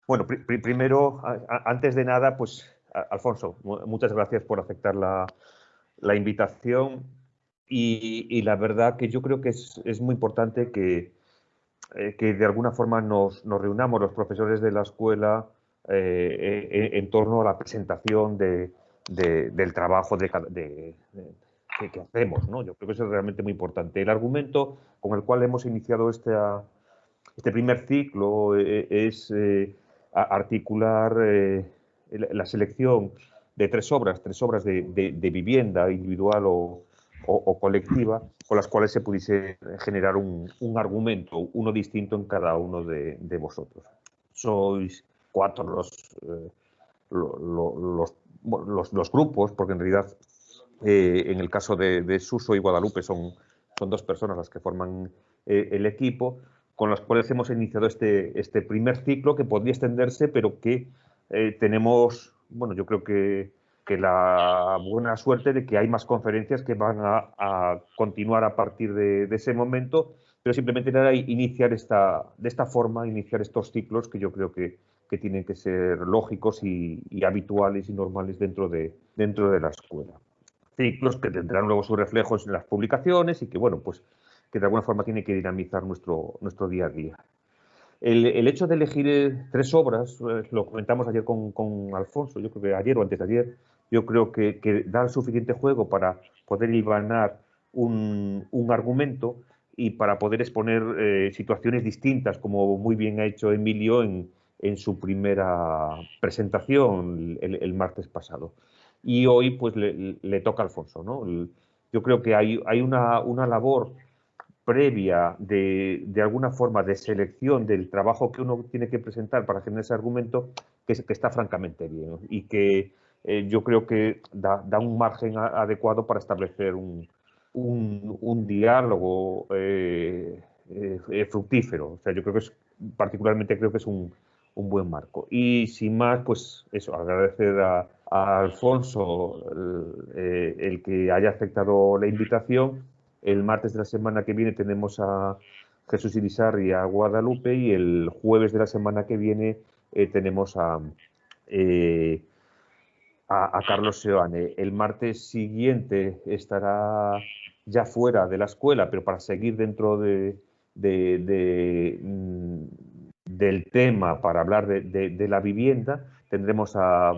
Bueno, primero, antes de nada, pues, Alfonso, muchas gracias por aceptar la invitación y la verdad que yo creo que es muy importante que de alguna forma nos reunamos los profesores de la escuela en torno a la presentación del trabajo que hacemos, ¿no? Yo creo que eso es realmente muy importante. El argumento con el cual hemos iniciado este primer ciclo es articular la selección de tres obras de vivienda individual o colectiva, con las cuales se pudiese generar un argumento, uno distinto en cada uno de vosotros. Sois cuatro los grupos, porque en realidad en el caso de Suso y Guadalupe son dos personas las que forman el equipo, con las cuales hemos iniciado este primer ciclo que podría extenderse, pero que tenemos, bueno, yo creo que la buena suerte de que hay más conferencias que van a continuar a partir de ese momento, pero simplemente era iniciar de esta forma, iniciar estos ciclos que yo creo que tienen que ser lógicos y habituales y normales dentro de la escuela. Ciclos que tendrán luego sus reflejos en las publicaciones y que, bueno, pues que de alguna forma tiene que dinamizar nuestro día a día. El hecho de elegir tres obras, lo comentamos ayer con Alfonso, yo creo que ayer o antes de ayer, yo creo que da el suficiente juego para poder hilvanar un argumento y para poder exponer situaciones distintas, como muy bien ha hecho Emilio en su primera presentación el martes pasado. Y hoy pues le toca a Alfonso, ¿no? Yo creo que hay una labor previa de alguna forma de selección del trabajo que uno tiene que presentar para generar ese argumento que está francamente bien, ¿no? Y que yo creo que da un margen adecuado para establecer un diálogo fructífero. O sea, yo creo que particularmente creo que es un buen marco. Y sin más, pues eso, agradecer a Alfonso el que haya aceptado la invitación. El martes de la semana que viene tenemos a Jesús Irizarry y a Guadalupe y el jueves de la semana que viene tenemos eh, a Carlos Seoane. El martes siguiente estará ya fuera de la escuela, pero para seguir dentro del tema, para hablar de la vivienda, tendremos a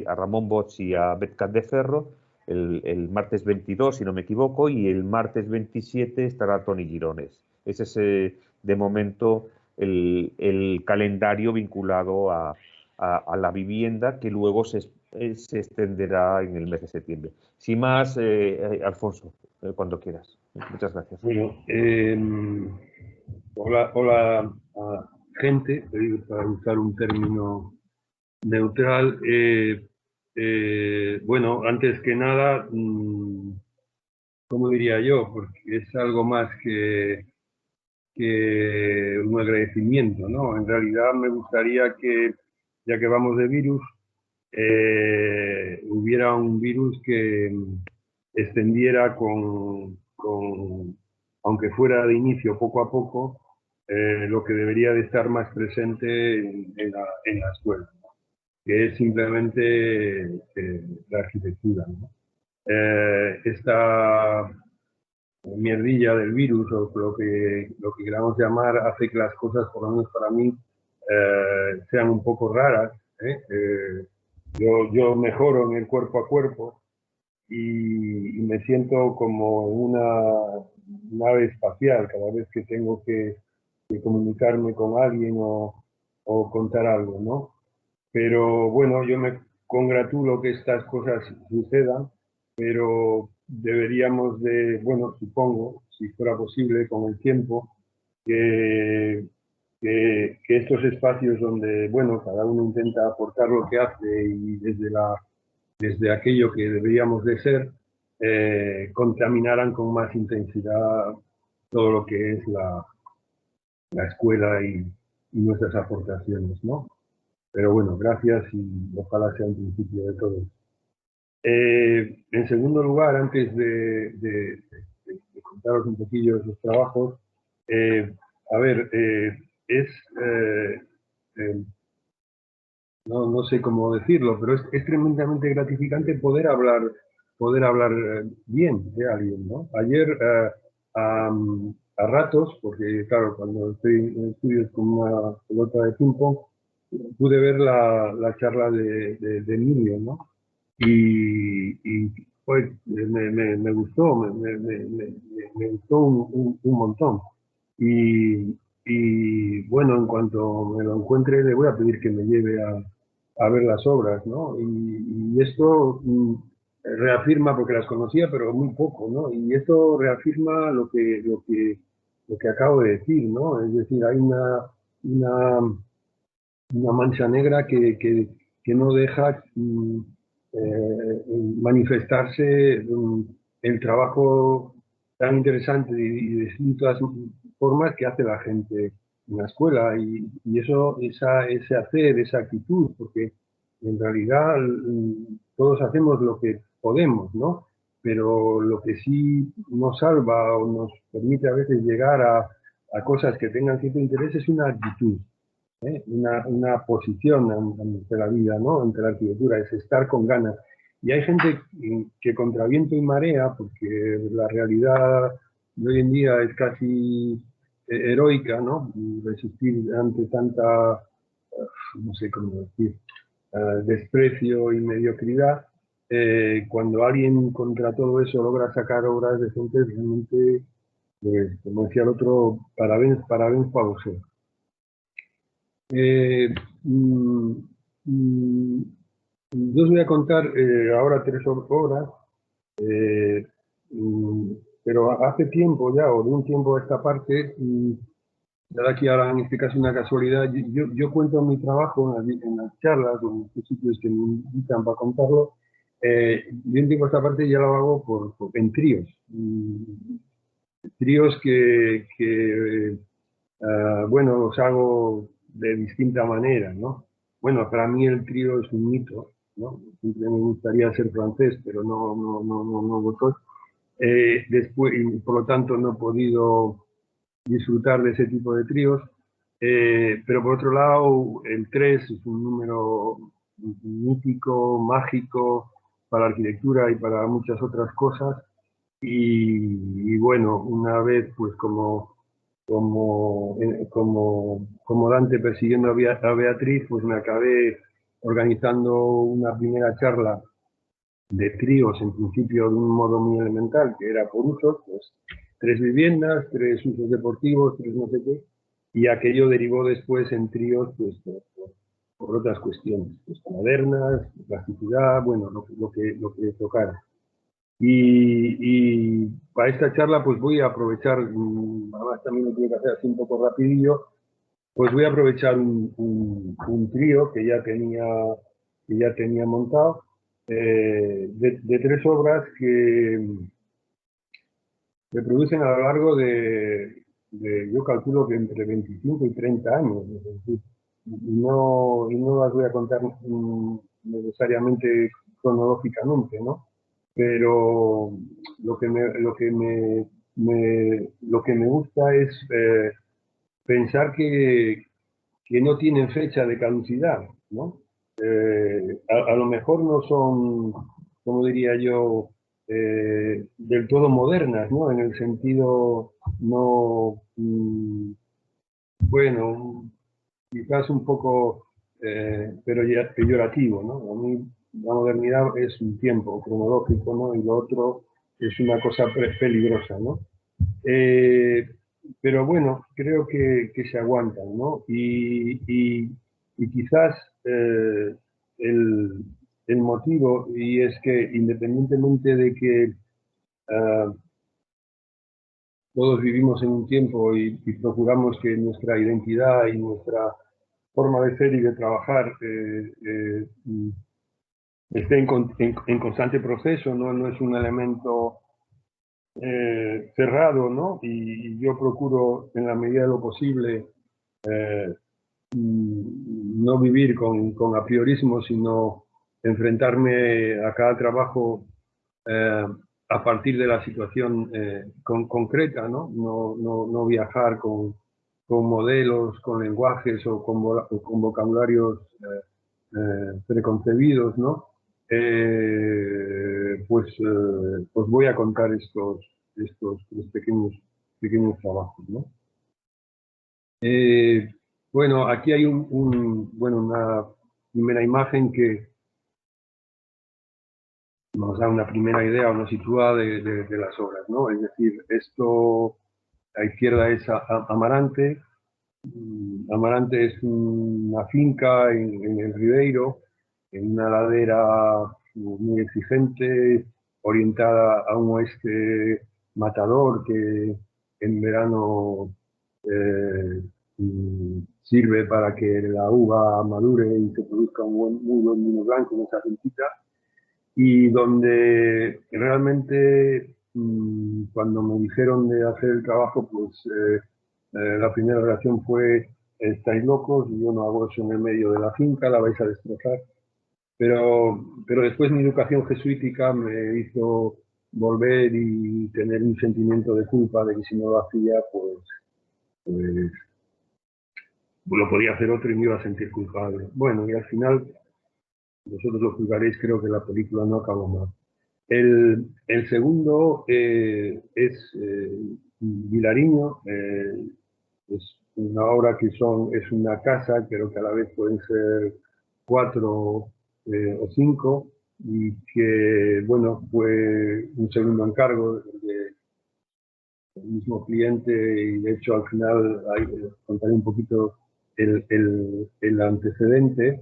Ramón Bosch y a Betcat de Ferro el martes 22, si no me equivoco, y el martes 27 estará Toni Girones. Ese es, de momento, el calendario vinculado a la vivienda que luego se extenderá en el mes de septiembre. Sin más, Alfonso, cuando quieras. Muchas gracias. Bueno, hola a gente, para usar un término neutral. Bueno, antes que nada, ¿cómo diría yo? Porque es algo más que un agradecimiento, ¿no? En realidad me gustaría que, ya que vamos de virus, hubiera un virus que extendiera aunque fuera de inicio poco a poco, lo que debería de estar más presente en la escuela, ¿no? Que es simplemente la arquitectura, ¿no? Esta mierdilla del virus, o lo que queramos llamar, hace que las cosas, por lo menos para mí, sean un poco raras, ¿eh? Yo mejoro en el cuerpo a cuerpo y me siento como una nave espacial cada vez que tengo que comunicarme con alguien o contar algo, ¿no? Pero bueno, yo me congratulo que estas cosas sucedan, pero deberíamos de, bueno, supongo, si fuera posible con el tiempo, que, que estos espacios donde, bueno, cada uno intenta aportar lo que hace y desde aquello que deberíamos de ser, contaminaran con más intensidad todo lo que es la escuela y nuestras aportaciones, ¿no? Pero bueno, gracias y ojalá sea un principio de todo. En segundo lugar, antes de contaros un poquillo de sus trabajos, a ver, es no sé cómo decirlo, pero es tremendamente gratificante poder hablar bien de alguien, ¿no? Ayer, a ratos, porque claro, cuando estoy en estudios con una pelota de ping-pong, pude ver la charla de Emilio, ¿no? Y pues me gustó, me gustó un montón. Y bueno, en cuanto me lo encuentre, le voy a pedir que me lleve a ver las obras, ¿no? Y esto reafirma, porque las conocía, pero muy poco, ¿no? Y esto reafirma lo que acabo de decir, ¿no? Es decir, hay una, una mancha negra que no deja manifestarse el trabajo tan interesante y de distintas formas que hace la gente en la escuela y eso, ese hacer, esa actitud, porque en realidad todos hacemos lo que podemos, ¿no? Pero lo que sí nos salva o nos permite a veces llegar a cosas que tengan cierto interés es una actitud, una posición ante la vida, ¿no? Ante la arquitectura, es estar con ganas. Y hay gente que contra viento y marea, porque la realidad de hoy en día es casi heroica, ¿no? Resistir ante tanta, no sé cómo decir, desprecio y mediocridad. Cuando alguien contra todo eso logra sacar obras decentes, realmente, pues, como decía el otro, parabéns, parabéns para vos. Eh, mm, mm, yo os voy a contar ahora tres obras, eh, mm, pero hace tiempo ya, o de un tiempo a esta parte, ya aquí ahora en este caso una casualidad, yo cuento mi trabajo en las charlas o en estos sitios que me invitan para contarlo, de un tiempo a esta parte ya lo hago en tríos, tríos bueno, los hago de distinta manera, ¿no? Bueno, para mí el trío es un mito, ¿no? Siempre me gustaría ser francés, pero no lo soy. Después, y por lo tanto no he podido disfrutar de ese tipo de tríos. Pero por otro lado, el 3 es un número mítico, mágico para la arquitectura y para muchas otras cosas. Y bueno, una vez, pues como Dante persiguiendo a Beatriz, pues me acabé organizando una primera charla de tríos, en principio de un modo muy elemental, que era por usos, pues 3 viviendas, 3 usos deportivos, 3 no sé qué, y aquello derivó después en tríos, pues por otras cuestiones, pues modernas, plasticidad, bueno, lo que tocara. Y para esta charla pues voy a aprovechar, además también lo tengo que hacer así un poco rapidillo, pues voy a aprovechar un trío que ya tenía montado, de 3 obras que se producen a lo largo yo calculo que entre 25 y 30 años, es decir, y no las voy a contar necesariamente cronológicamente, ¿no? Pero lo que me gusta es pensar que no tienen fecha de caducidad, ¿no? A lo mejor no son, como diría yo, del todo modernas, ¿no? En el sentido no, bueno, quizás un poco, pero ya peyorativo, ¿no? A mí la modernidad es un tiempo cronológico, ¿no? Y lo otro es una cosa peligrosa, ¿no? Eh, pero bueno, creo que se aguantan, ¿no? Y quizás el, el motivo, y es que independientemente de que todos vivimos en un tiempo y procuramos que nuestra identidad y nuestra forma de ser y de trabajar esté en constante proceso, ¿no? No es un elemento cerrado, ¿no? Y yo procuro, en la medida de lo posible, no vivir con apriorismo, sino enfrentarme a cada trabajo a partir de la situación concreta, ¿no? No viajar con modelos, con lenguajes o con vocabularios preconcebidos, ¿no? Pues voy a contar estos pequeños trabajos, ¿no? Bueno, aquí hay una primera imagen que nos da una primera idea o nos sitúa de las obras, ¿no? Es decir, esto, a la izquierda es Amarante. Amarante es una finca en el Ribeiro, en una ladera muy exigente, orientada a un oeste matador que en verano sirve para que la uva madure y se produzca un muy buen vino blanco en esa fincita, y donde realmente cuando me dijeron de hacer el trabajo, pues la primera reacción fue: estáis locos, yo no hago eso en el medio de la finca, la vais a destrozar. Pero después mi educación jesuítica me hizo volver y tener un sentimiento de culpa de que si no lo hacía, pues lo podía hacer otro y me iba a sentir culpable. Bueno, y al final, vosotros lo juzgaréis, creo que la película no acabó mal. El segundo es Vilariño. Es una obra que es una casa, pero que a la vez pueden ser 4 o 5, y que, bueno, fue un segundo encargo del mismo cliente, y de hecho al final contaré un poquito el antecedente.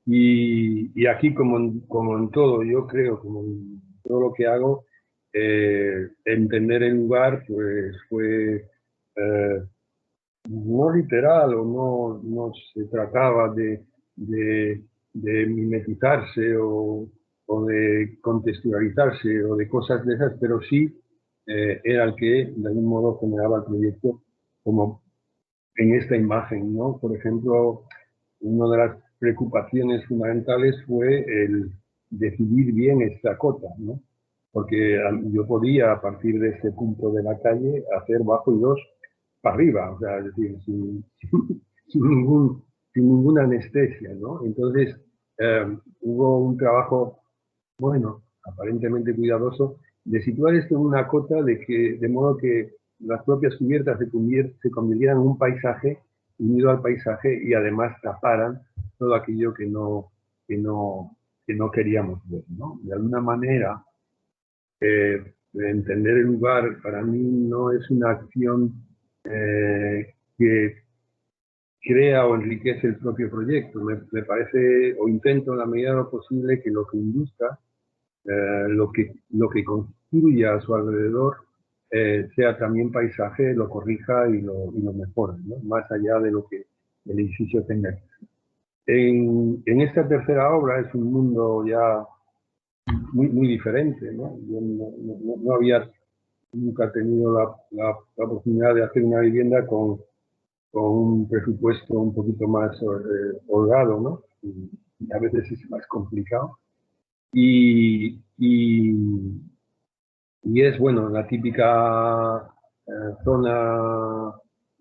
Y aquí, como en todo, yo creo, como en todo lo que hago, entender el lugar pues fue no literal, o no se trataba de mimetizarse o de contextualizarse o de cosas de esas, pero sí era el que de algún modo generaba el proyecto, como en esta imagen, ¿no? Por ejemplo, una de las preocupaciones fundamentales fue el decidir bien esta cota, ¿no? Porque yo podía, a partir de este punto de la calle, hacer bajo y dos para arriba, o sea, es decir, sin ninguna anestesia, ¿no? Entonces, hubo un trabajo, bueno, aparentemente cuidadoso, de situar esto en una cota de modo que las propias cubiertas se convirtieran en un paisaje unido al paisaje, y además taparan todo aquello que no queríamos ver, ¿no? De alguna manera, entender el lugar para mí no es una acción que crea o enriquece el propio proyecto. Me parece, o intento en la medida de lo posible, que lo que induzca, lo que construya a su alrededor, sea también paisaje, lo corrija y lo mejore, ¿no? Más allá de lo que el edificio tenga. En esta tercera obra es un mundo ya muy diferente, ¿no? Yo no había nunca tenido la oportunidad de hacer una vivienda con un presupuesto un poquito más holgado, ¿no? Y a veces es más complicado. Y es, bueno, la típica zona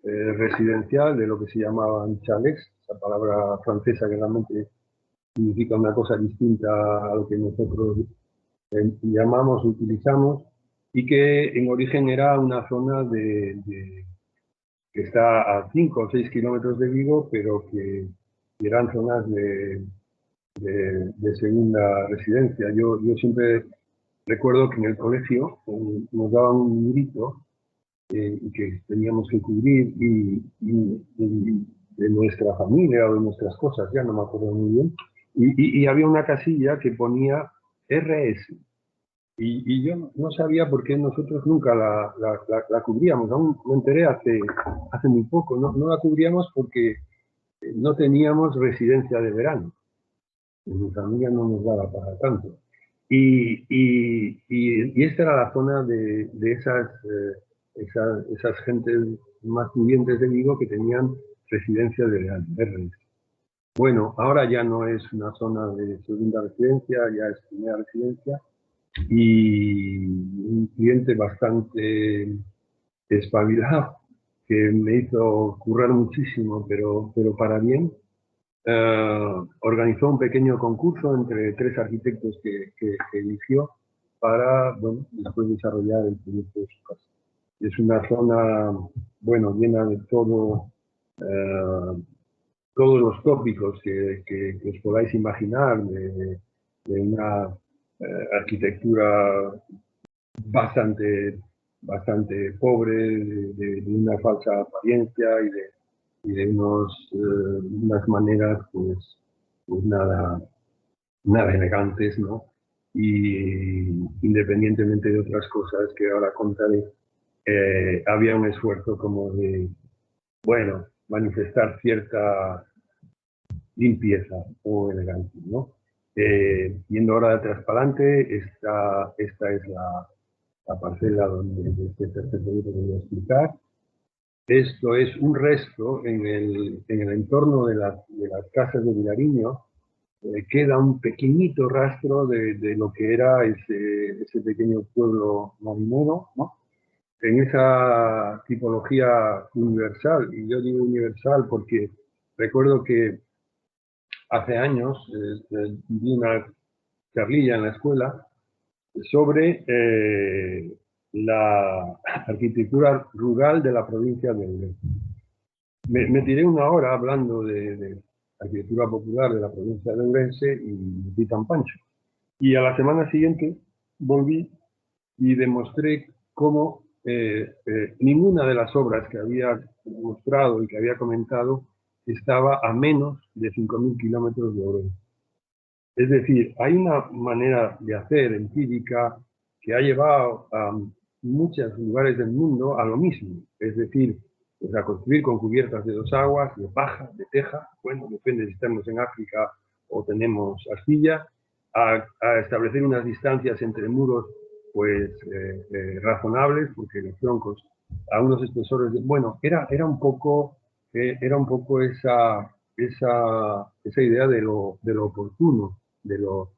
residencial de lo que se llamaban chalets, esa palabra francesa que realmente significa una cosa distinta a lo que nosotros llamamos, utilizamos, y que en origen era una zona que está a 5 o 6 kilómetros de Vigo, pero que eran zonas de segunda residencia. Yo siempre recuerdo que en el colegio nos daban un librito que teníamos que cubrir, y de nuestra familia o de nuestras cosas, ya no me acuerdo muy bien, y había una casilla que ponía RS. Y yo no sabía por qué nosotros nunca la cubríamos. Aún me enteré hace muy poco. No la cubríamos porque no teníamos residencia de verano. Mi familia no nos daba para tanto. Y esta era la zona de esas gentes más pudientes de Vigo que tenían residencia de verano, RS. Bueno, ahora ya no es una zona de segunda residencia, ya es primera residencia, y un cliente bastante espabilado que me hizo currar muchísimo, pero para bien, organizó un pequeño concurso entre 3 arquitectos que eligió para, bueno, después desarrollar el proyecto de su casa. Es una zona, bueno, llena de todo, todos los tópicos que os podáis imaginar, de una arquitectura bastante pobre, de una falsa apariencia y de unas maneras pues nada elegantes, ¿no? Y independientemente de otras cosas que ahora contaré, había un esfuerzo como de, bueno, manifestar cierta limpieza o elegancia, ¿no? Yendo ahora de atrás para adelante, esta es la parcela donde este tercer proyecto que voy a explicar. Esto es un resto en el entorno de las casas de Vilariño. Queda un pequeñito rastro de lo que era ese pequeño pueblo marinero, ¿no? En esa tipología universal, y yo digo universal porque recuerdo que hace años di una charlilla en la escuela sobre la arquitectura rural de la provincia de Ourense. Me tiré una hora hablando de arquitectura popular de la provincia de Ourense y di tan pancho. Y a la semana siguiente volví y demostré cómo ninguna de las obras que había mostrado y que había comentado estaba a menos de 5.000 kilómetros de Ourense. Es decir, hay una manera de hacer empírica que ha llevado a muchos lugares del mundo a lo mismo. Es decir, pues a construir con cubiertas de 2 aguas, de paja, de teja, bueno, depende si estamos en África o tenemos arcilla, a establecer unas distancias entre muros pues razonables, porque los troncos a unos espesores de, bueno, era un poco esa idea de lo oportuno, de lo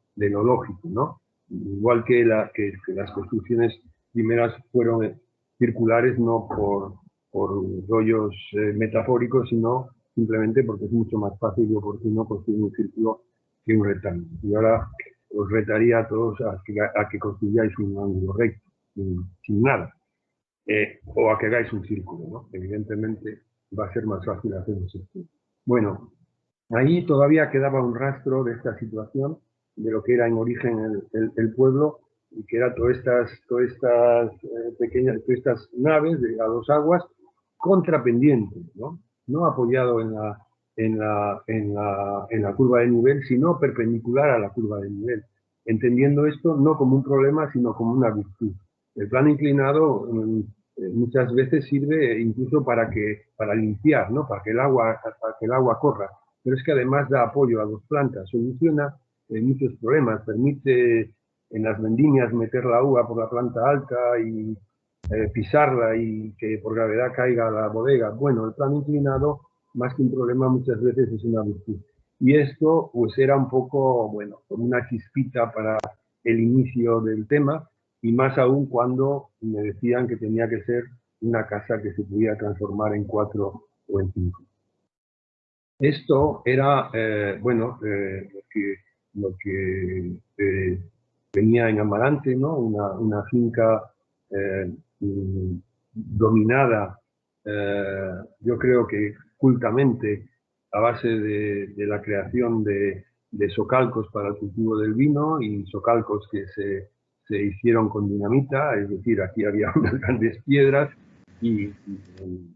lógico, ¿no? Igual que las construcciones primeras fueron circulares, no por rollos metafóricos, sino simplemente porque es mucho más fácil y oportuno construir un círculo que un rectángulo. Y ahora os retaría a todos a que construyáis un ángulo recto, sin nada, o a que hagáis un círculo, ¿no? Evidentemente va a ser más fácil hacer un círculo. Bueno, ahí todavía quedaba un rastro de esta situación, de lo que era en origen el pueblo, y que era todas estas pequeñas, todas estas naves a 2 aguas, contrapendientes, ¿no? No apoyado en la curva de nivel, sino perpendicular a la curva de nivel, entendiendo esto no como un problema, sino como una virtud. El plano inclinado muchas veces sirve incluso para limpiar, ¿no? Para que el agua corra, pero es que además da apoyo a 2 plantas, soluciona muchos problemas, permite en las vendimias meter la uva por la planta alta y pisarla y que por gravedad caiga a la bodega. Bueno, el plano inclinado, más que un problema, muchas veces es una virtud. Y esto pues era un poco, bueno, como una chispita para el inicio del tema, y más aún cuando me decían que tenía que ser una casa que se pudiera transformar en 4 o en 5. Esto era, bueno, lo que tenía en Amarante, ¿no? Una finca dominada, yo creo que cultamente, a base de la creación de socalcos para el cultivo del vino y socalcos que se hicieron con dinamita, es decir, aquí había unas grandes piedras y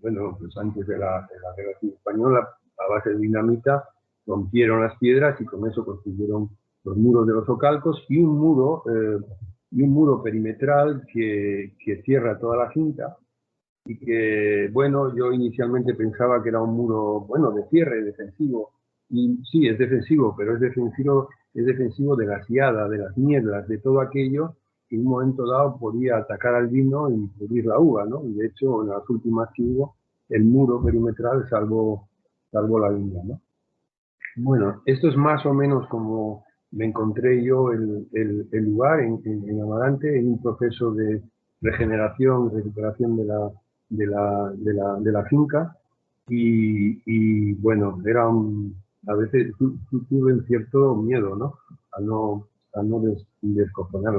bueno, pues antes de la Guerra Civil Española, a base de dinamita, rompieron las piedras y con eso construyeron los muros de los socalcos y un muro perimetral que cierra toda la finca y que, bueno, yo inicialmente pensaba que era un muro, bueno, de cierre, defensivo, y sí, es defensivo, pero es defensivo de la siada, de las nieblas, de todo aquello que en un momento dado podía atacar al vino y pudrir la uva, ¿no? Y de hecho, en las últimas que hubo, el muro perimetral salvó la viña, ¿no? Bueno, esto es más o menos como me encontré yo el lugar en Amarante, en un proceso de regeneración, recuperación de la finca, y bueno, era un a veces tuve un cierto miedo, ¿no? A no descojonar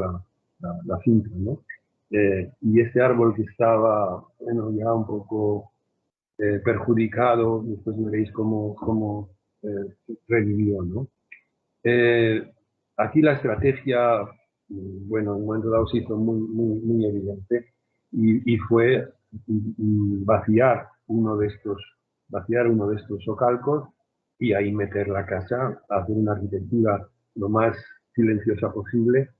la finca, ¿no? Y este árbol que estaba, bueno, ya un poco perjudicado, después veréis cómo revivió, ¿no? Aquí la estrategia, bueno, en un momento dado se hizo muy evidente y fue vaciar uno de estos socalcos y ahí meter la casa, hacer una arquitectura lo más silenciosa posible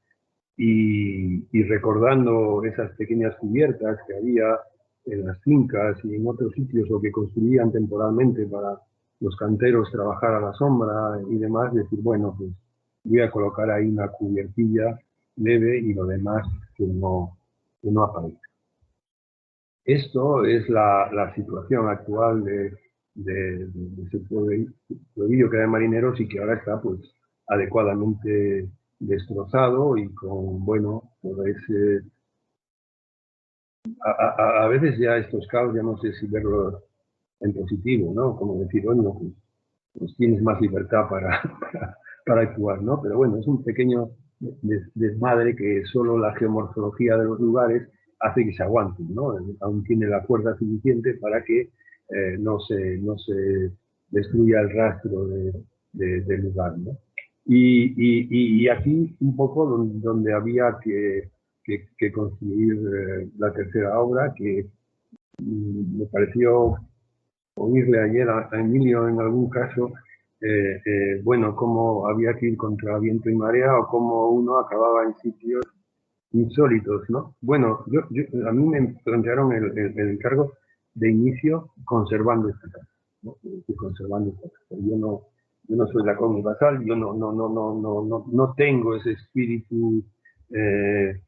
y recordando esas pequeñas cubiertas que había en las fincas y en otros sitios o que construían temporalmente para los canteros trabajar a la sombra y demás, decir, bueno, pues voy a colocar ahí una cubiertilla leve y lo demás que no aparezca. Esto es la situación actual de ese pueblillo que era de marineros y que ahora está pues adecuadamente destrozado y con, bueno, pues, a veces ya estos caos ya no sé si verlos en positivo, ¿no? Como decir, bueno, pues tienes más libertad para actuar, ¿no? Pero bueno, es un pequeño desmadre que solo la geomorfología de los lugares hace que se aguanten, ¿no? Aún tiene la fuerza suficiente para que no se destruya el rastro del lugar, ¿no? Y aquí un poco donde había que construir la tercera obra, que me pareció oírle ayer a Emilio en algún caso, bueno, cómo había que ir contra viento y marea o cómo uno acababa en sitios insólitos, ¿no? Bueno, a mí me plantearon el encargo de inicio conservando esta casa, ¿no? Conservando esta casa. Yo no soy la Comi Basal, yo no tengo ese espíritu eh,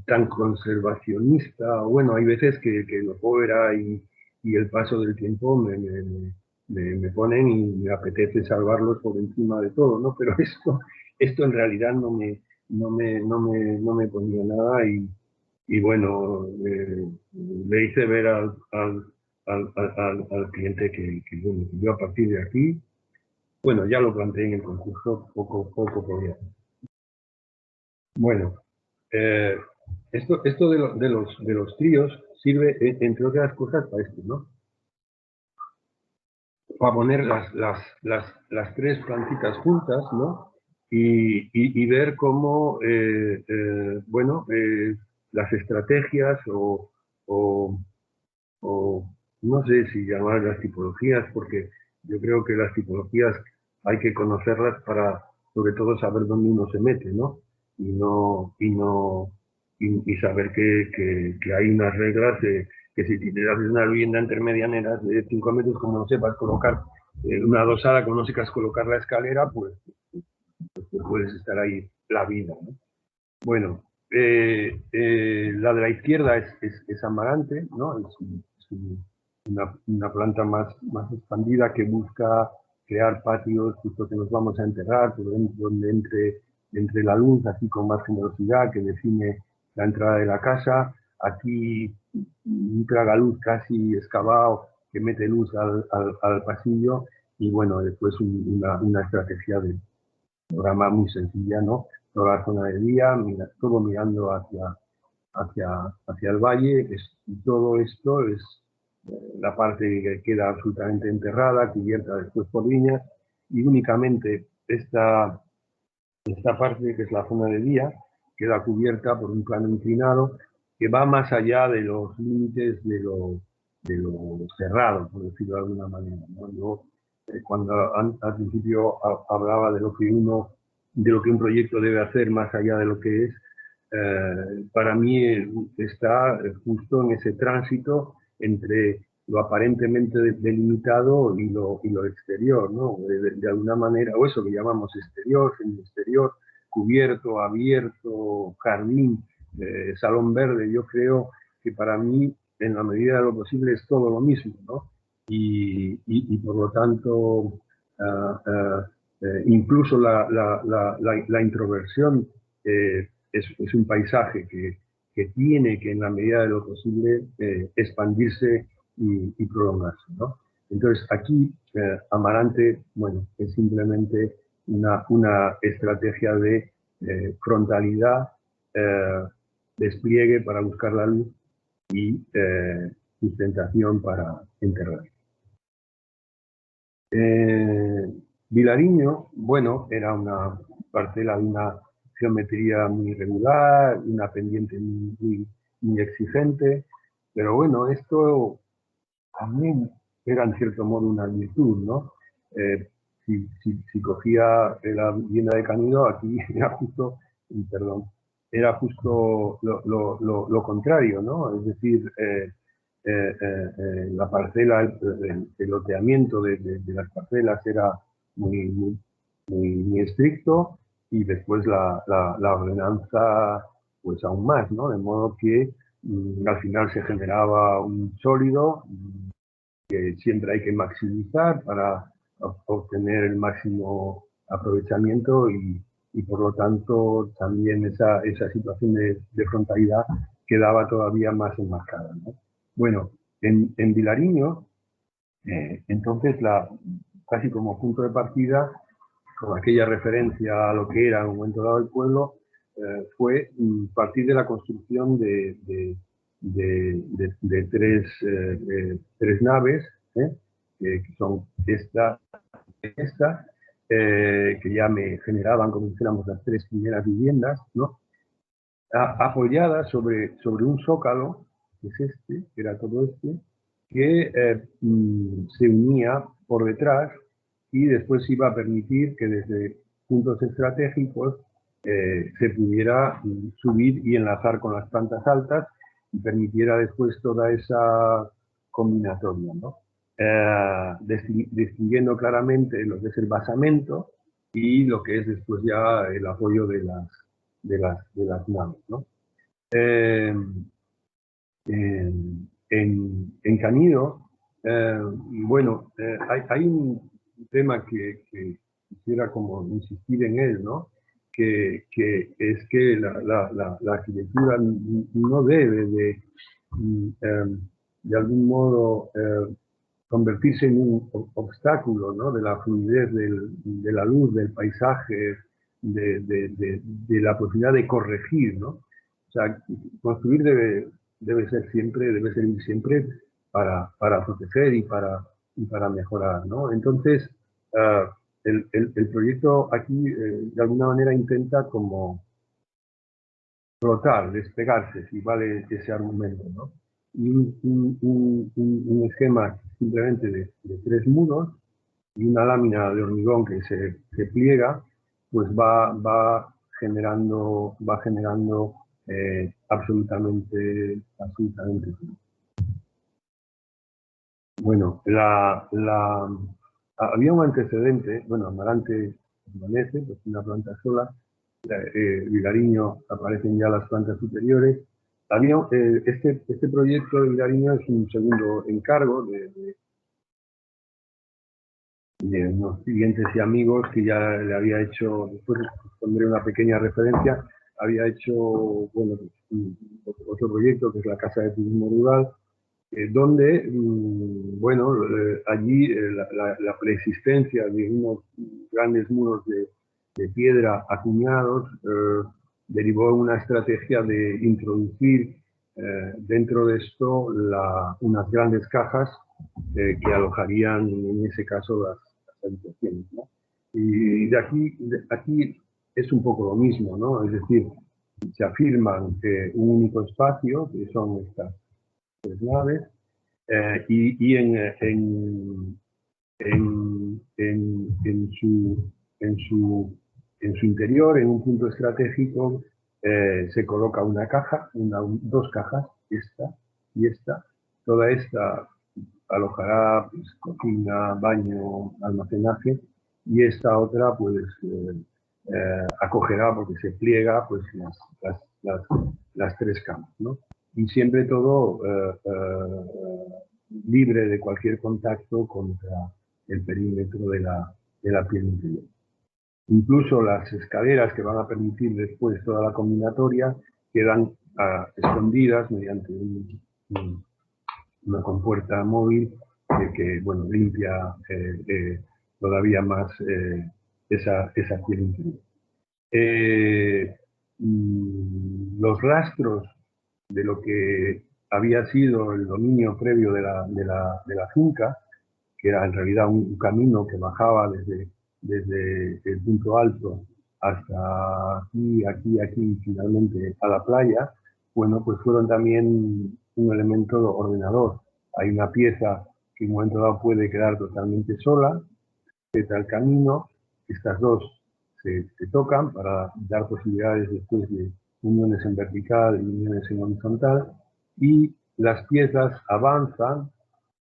tan conservacionista. Bueno, hay veces que lo puedo ver ahí y el paso del tiempo me ponen y me apetece salvarlos por encima de todo, ¿no? Pero esto en realidad no me ponía nada y bueno, le hice ver al cliente bueno, que yo a partir de aquí, bueno, ya lo planteé en el concurso, poco podía hacer. Bueno, eh, esto de los tríos sirve, entre otras cosas, para esto, ¿no? Para poner las tres plantitas juntas, ¿no? Y ver cómo, bueno, las estrategias o, o no sé si llamar las tipologías, porque yo creo que las tipologías hay que conocerlas para, sobre todo, saber dónde uno se mete, ¿no? Y saber que hay unas reglas que si te haces una vivienda intermedianera de 5 metros, como no sepas colocar una dosada, como no sepas colocar la escalera, pues puedes estar ahí la vida, ¿no? Bueno, la de la izquierda es amarante, ¿no? Una planta más expandida que busca crear patios justo que nos vamos a enterrar, donde entre la luz, así con más generosidad, que define la entrada de la casa. Aquí un tragaluz casi excavado que mete luz al pasillo y bueno, después una estrategia de programa muy sencilla, ¿no? Toda la zona de día, todo mirando hacia el valle, y todo esto es la parte que queda absolutamente enterrada, cubierta después por viñas, y únicamente esta parte, que es la zona de día, queda cubierta por un plano inclinado que va más allá de los límites de lo cerrado, por decirlo de alguna manera, ¿no? Yo, cuando al principio hablaba de lo que un proyecto debe hacer más allá de lo que es, para mí está justo en ese tránsito entre lo aparentemente delimitado y lo exterior, ¿no? De alguna manera, o eso que llamamos exterior, semi-exterior, cubierto, abierto, jardín, salón verde. Yo creo que para mí, en la medida de lo posible, es todo lo mismo, ¿no? Y por lo tanto, incluso la introversión es un paisaje que tiene que, en la medida de lo posible, expandirse y prolongarse, ¿no? Entonces, aquí Amarante, bueno, es simplemente una estrategia de frontalidad, despliegue para buscar la luz y sustentación para enterrar. Vilariño, bueno, era una parcela de una geometría muy irregular, una pendiente muy exigente, pero bueno, esto también era en cierto modo una virtud, ¿no? Si cogía la vivienda de Canido, aquí era justo, perdón, era justo lo contrario, ¿no? Es decir, la parcela, el loteamiento de las parcelas era muy estricto, y después la ordenanza pues aún más, ¿no? De modo que al final se generaba un sólido que siempre hay que maximizar para obtener el máximo aprovechamiento, y por lo tanto también esa situación de frontalidad quedaba todavía más enmarcada, ¿no? Bueno, en Vilariño, entonces, casi como punto de partida, con aquella referencia a lo que era en un momento dado el pueblo, fue partir de la construcción de tres naves, que son esta, que ya me generaban, como dijéramos, las tres primeras viviendas, ¿no? Apoyadas sobre un zócalo, que es este, que era todo este, que se unía por detrás, y después iba a permitir que desde puntos estratégicos se pudiera subir y enlazar con las plantas altas, y permitiera después toda esa combinatoria, ¿no? Distinguiendo claramente lo que es el basamento y lo que es después ya el apoyo de las naves, ¿no? En Canido, bueno, hay un tema que quisiera como insistir en él, ¿no? Que es que la arquitectura no debe de algún modo convertirse en un obstáculo, ¿no? De la fluidez de la luz, del paisaje, de la posibilidad de corregir, ¿no? O sea, construir debe servir siempre para proteger y para mejorar, ¿no? Entonces, el proyecto aquí de alguna manera intenta como flotar, despegarse, si vale ese argumento, ¿no? Y un esquema simplemente de tres muros y una lámina de hormigón que se pliega, pues va generando absolutamente. Bueno, había un antecedente, bueno, Amarante permanece, pues una planta sola, Vilariño aparecen ya las plantas superiores. Había, este proyecto de Vilariño es un segundo encargo de unos clientes y amigos que ya le había hecho, después pondré una pequeña referencia, había hecho, bueno, otro proyecto que es la Casa de Turismo Rural, donde, bueno, allí la preexistencia de unos grandes muros de piedra acuñados derivó en una estrategia de introducir dentro de esto unas grandes cajas que alojarían en ese caso las habitaciones, ¿no? Y aquí es un poco lo mismo, ¿no? Es decir, se afirman un único espacio, que son estas tres naves, y en su interior, en un punto estratégico, se coloca una caja, dos cajas, esta y esta. Toda esta alojará pues, cocina, baño, almacenaje, y esta otra pues acogerá, porque se pliega, pues las tres camas, ¿no? Y siempre todo libre de cualquier contacto contra el perímetro de la piel interior. Incluso las escaleras que van a permitir después toda la combinatoria quedan escondidas mediante una compuerta móvil bueno, limpia todavía más esa piel interior. Los rastros de lo que había sido el dominio previo de la finca, que era en realidad un camino que bajaba desde el punto alto hasta aquí, finalmente a la playa, bueno, pues fueron también un elemento ordenador. Hay una pieza que en un momento dado puede quedar totalmente sola, está el camino, estas dos se tocan para dar posibilidades después de uniones en vertical y uniones en horizontal, y las piezas avanzan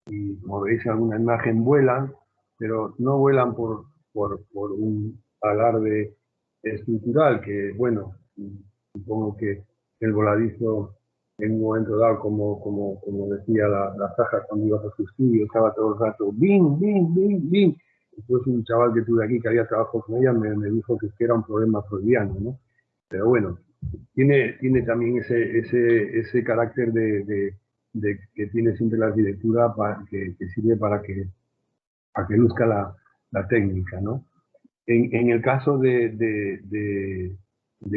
y, como veis en alguna imagen, vuelan, pero no vuelan por un alarde estructural, que, bueno, supongo que el voladizo en un momento dado, como decía la Saja cuando iba a su estudio, estaba todo el rato ¡bing, bing, bing, bing! Después un chaval que tuve aquí que había trabajado con ella me dijo que era un problema freudiano, ¿no? Pero bueno, tiene también ese carácter de que tiene siempre la arquitectura que sirve para que luzca la técnica, ¿no? En el caso de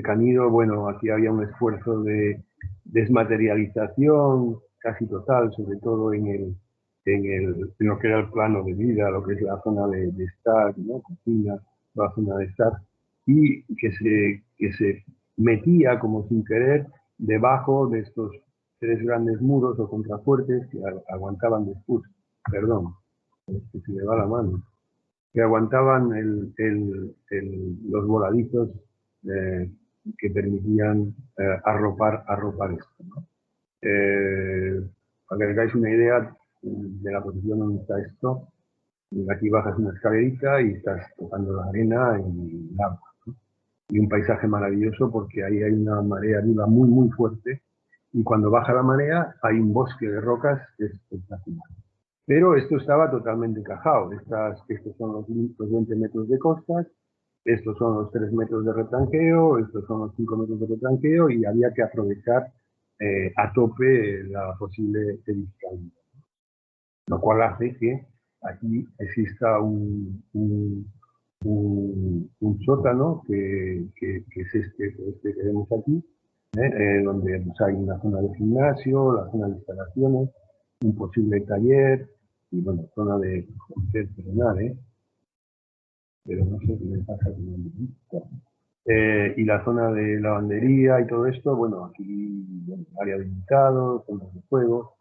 Canido, bueno, aquí había un esfuerzo de desmaterialización casi total, sobre todo en lo que era el plano de vida, lo que es la zona de estar, ¿no? Cocina, la zona de estar, y que se metía como sin querer debajo de estos tres grandes muros o contrafuertes que aguantaban después, perdón, que se le va la mano, que aguantaban los voladizos que permitían arropar esto, ¿no? Para que hagáis una idea de la posición donde está esto, aquí bajas una escalerita y estás tocando la arena y el agua, ¿no? Y un paisaje maravilloso porque ahí hay una marea viva muy, muy fuerte, y cuando baja la marea hay un bosque de rocas que es espectacular. Pero esto estaba totalmente encajado. Estos son los 20 metros de costas, estos son los 3 metros de retranqueo, estos son los 5 metros de retranqueo, y había que aprovechar a tope la posible edificación. Lo cual hace que aquí exista un sótano que es este que vemos aquí, donde pues, hay una zona de gimnasio, la zona de instalaciones, un posible taller, y bueno, zona de terrenal, pero no sé qué me pasa con el dibujito. Y la zona de lavandería y todo esto, bueno, aquí bueno, área de invitados, zonas de juego,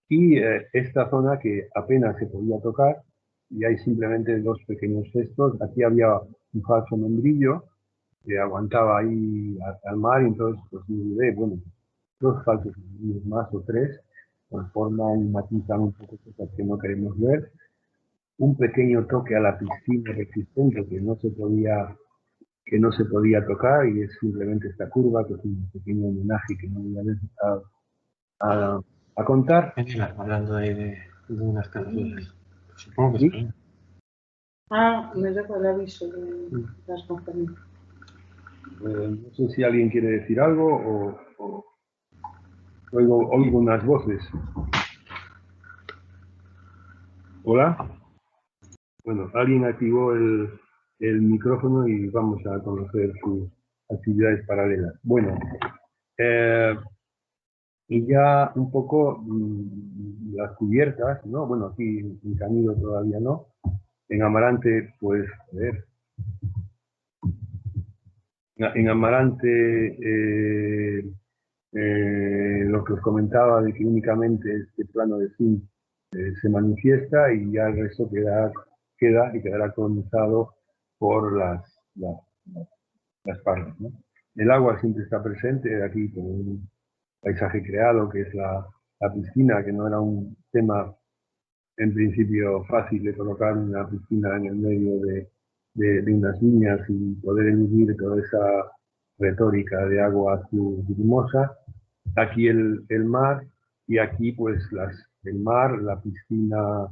y esta zona que apenas se podía tocar, y hay simplemente dos pequeños cestos. Aquí había un falso membrillo que aguantaba ahí al mar, y entonces pues bueno, dos falsos membrillos más o tres, conforman y matizan un poco cosas que no queremos ver. Un pequeño toque a la piscina resistente que no se podía tocar, y es simplemente esta curva, que es un pequeño homenaje que no voy a contar. Hablando de unas canciones, supongo que sí. Me dejo el aviso de las compañías. No sé si alguien quiere decir algo o oigo unas voces. ¿Hola? Bueno, alguien activó el micrófono y vamos a conocer sus actividades paralelas. Bueno, y ya un poco las cubiertas, ¿no? Bueno, aquí en Canido todavía no. En Amarante, pues, a ver. En Amarante, lo que os comentaba de que únicamente este plano de zinc se manifiesta, y ya el resto queda y quedará colonizado por las parras, ¿no? El agua siempre está presente aquí con un paisaje creado que es la piscina, que no era un tema en principio fácil de colocar una piscina en el medio de unas viñas y poder eludir toda esa retórica de agua azul grimosa. Aquí el mar, y aquí pues el mar, la piscina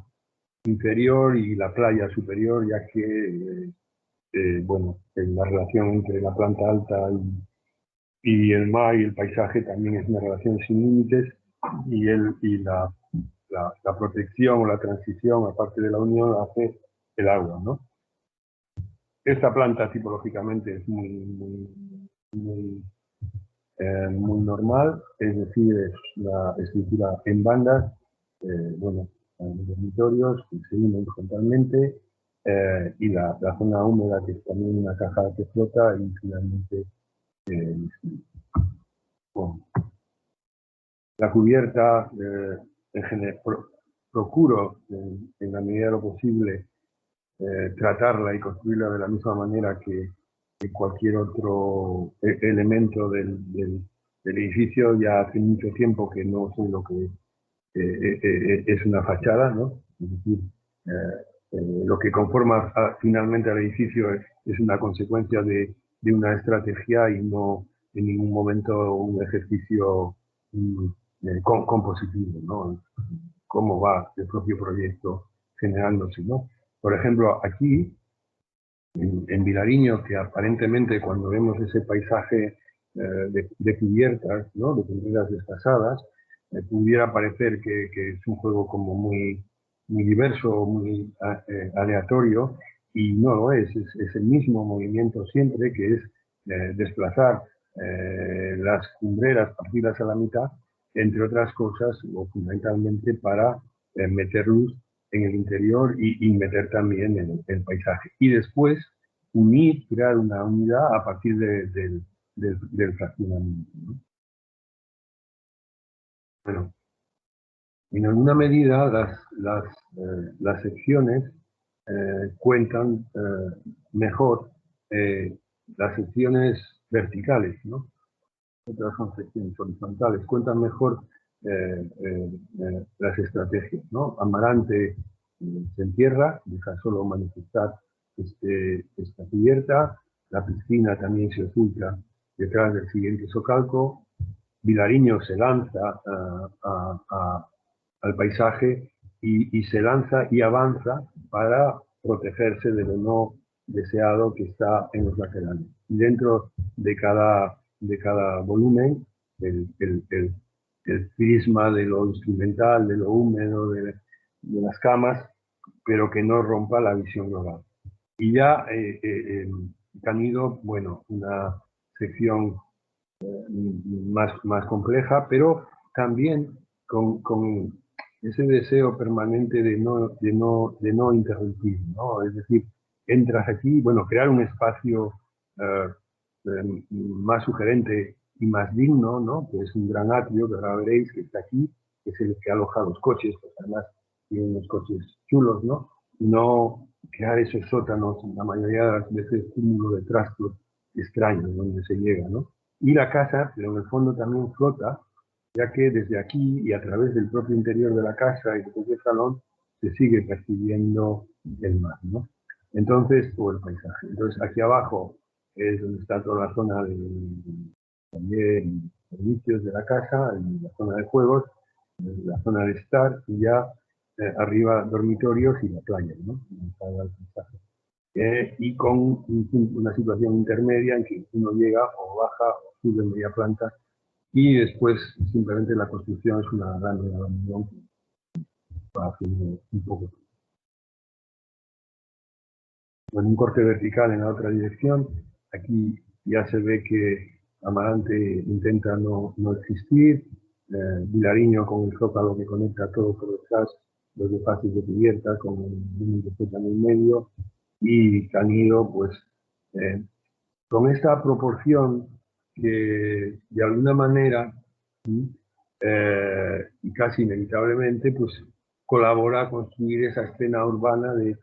inferior y la playa superior, ya que bueno, la relación entre la planta alta y el mar y el paisaje también es una relación sin límites, y la protección o la transición, aparte de la unión, hace el agua, ¿no? Esta planta tipológicamente es muy normal, es decir, es la estructura en bandas, bueno, en dormitorios que se unen frontalmente, y la zona húmeda, que es también una caja que flota, y finalmente bueno, la cubierta, en general, procuro en la medida de lo posible tratarla y construirla de la misma manera que cualquier otro elemento del edificio. Ya hace mucho tiempo que no sé lo que es una fachada, ¿no? Es decir, lo que conforma finalmente al edificio es una consecuencia de una estrategia y no en ningún momento un ejercicio compositivo, ¿no? Cómo va el propio proyecto generándose, ¿no? Por ejemplo, aquí, en Vilariño, que aparentemente cuando vemos ese paisaje de cubiertas, ¿no? De cubiertas desfasadas, pudiera parecer que es un juego como muy diverso, muy aleatorio, y no lo es el mismo movimiento siempre, que es desplazar las cumbreras, partirlas a la mitad, entre otras cosas, o fundamentalmente para meter luz en el interior y meter también en el paisaje. Y después unir, crear una unidad a partir del fraccionamiento, ¿no? Bueno, en alguna medida las secciones cuentan mejor, las secciones verticales, ¿no? Otras son secciones horizontales, cuentan mejor las estrategias, ¿no? Amarante se entierra, deja solo manifestar esta cubierta, la piscina también se oculta detrás del siguiente socalco, Vilariño se lanza al paisaje y se lanza y avanza para protegerse de lo no deseado que está en los laterales. Y dentro de cada volumen, el prisma de lo instrumental, de lo húmedo, de las camas, pero que no rompa la visión global. Y ya han ido, bueno, una sección más compleja, pero también con ese deseo permanente de no interrumpir, ¿no? Es decir, entras aquí, bueno, crear un espacio más sugerente y más digno, ¿no? Que es un gran atrio, que ahora veréis que está aquí, que es el que aloja los coches, pues además tiene unos coches chulos, ¿no? No crear esos sótanos, la mayoría de las veces cúmulo de trastos extraños donde se llega, ¿no? Y la casa, pero en el fondo también flota, ya que desde aquí y a través del propio interior de la casa y del propio salón se sigue percibiendo el mar, ¿no? Entonces, o el paisaje. Entonces, aquí abajo es donde está toda la zona de también servicios de la casa, la zona de juegos, la zona de estar, y ya arriba dormitorios y la playa, ¿no? Y con una situación intermedia en que uno llega o baja o sube media planta, y después simplemente la construcción es una gran reunión que va haciendo un poco. Con un corte vertical en la otra dirección, aquí ya se ve que Amarante intenta no existir, Vilariño con el zócalo que conecta todo por detrás, los desfases de cubierta con un después en el medio, y Canido, pues, con esta proporción que de alguna manera y casi inevitablemente pues colabora a construir esa escena urbana de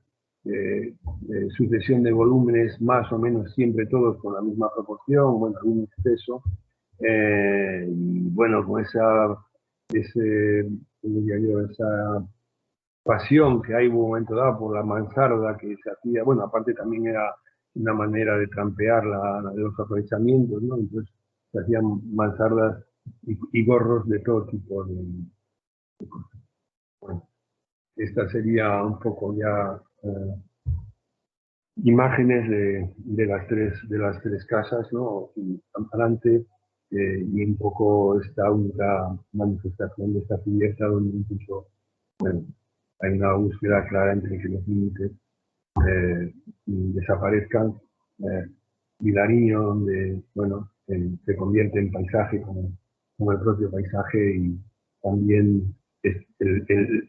sucesión de volúmenes más o menos siempre todos con la misma proporción, bueno, algún exceso, y bueno, con esa pasión que hay en un momento dado por la mansarda que se hacía, bueno, aparte también era una manera de trampear los aprovechamientos, ¿no? Entonces se hacían mansardas y gorros de todo tipo de cosas. Bueno, esta sería un poco ya imágenes de las tres casas, ¿no? Y Amarante, y un poco esta única manifestación de esta cubierta donde incluso bueno, hay una búsqueda clara entre que los límites desaparezcan. Vilariño, donde, bueno, se convierte en paisaje como el propio paisaje, y también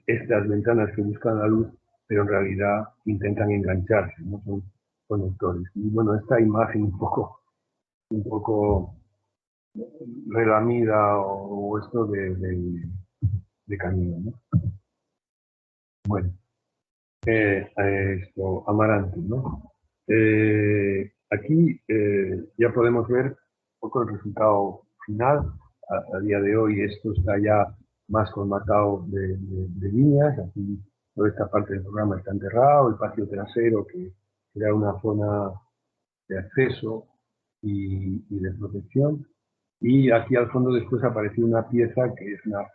estas ventanas que buscan la luz, pero en realidad intentan engancharse, no son conectores. Y bueno, esta imagen un poco relamida o esto de camino, ¿no? Bueno, esto, Amarante, ¿no? Aquí ya podemos ver un poco el resultado final. A día de hoy esto está ya más colmatado de líneas. Aquí toda esta parte del programa está enterrado, el patio trasero que era una zona de acceso y de protección. Y aquí al fondo después apareció una pieza que es una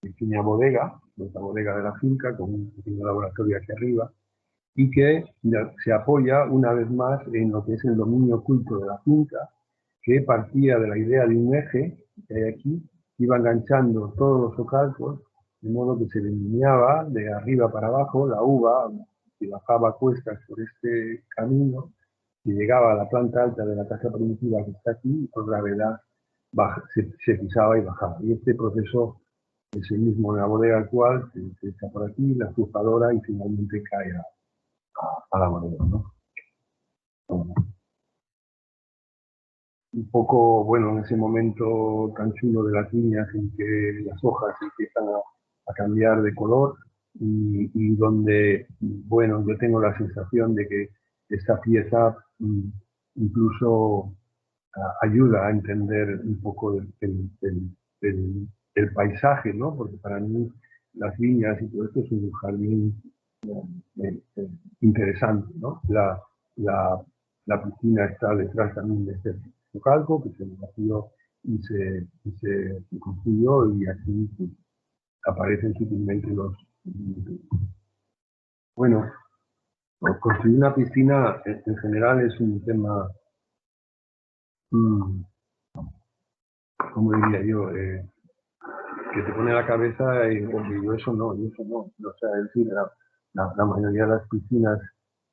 pequeña bodega, nuestra bodega de la finca, con un pequeño laboratorio aquí arriba, y que se apoya una vez más en lo que es el dominio oculto de la finca, que partía de la idea de un eje que hay aquí, iba enganchando todos los socalcos, de modo que se delineaba de arriba para abajo la uva, que bajaba cuestas por este camino, y llegaba a la planta alta de la casa primitiva que está aquí, y por gravedad se pisaba y bajaba. Y este proceso es el mismo en la bodega actual, se echa por aquí, la azufadora, y finalmente cae a la bodega, ¿no? Bueno, un poco, bueno, en ese momento tan chulo de las viñas en que las hojas empiezan a cambiar de color, y donde, bueno, yo tengo la sensación de que esta pieza incluso ayuda a entender un poco el paisaje, ¿no? Porque para mí las viñas y todo esto es un jardín interesante, ¿no? La piscina está detrás también de este calco que se vació y se construyó, y aquí pues, aparecen sutilmente los... Bueno, construir una piscina en general es un tema, ¿cómo diría yo? Que te pone la cabeza y yo eso no, o sea, es decir, la mayoría de las piscinas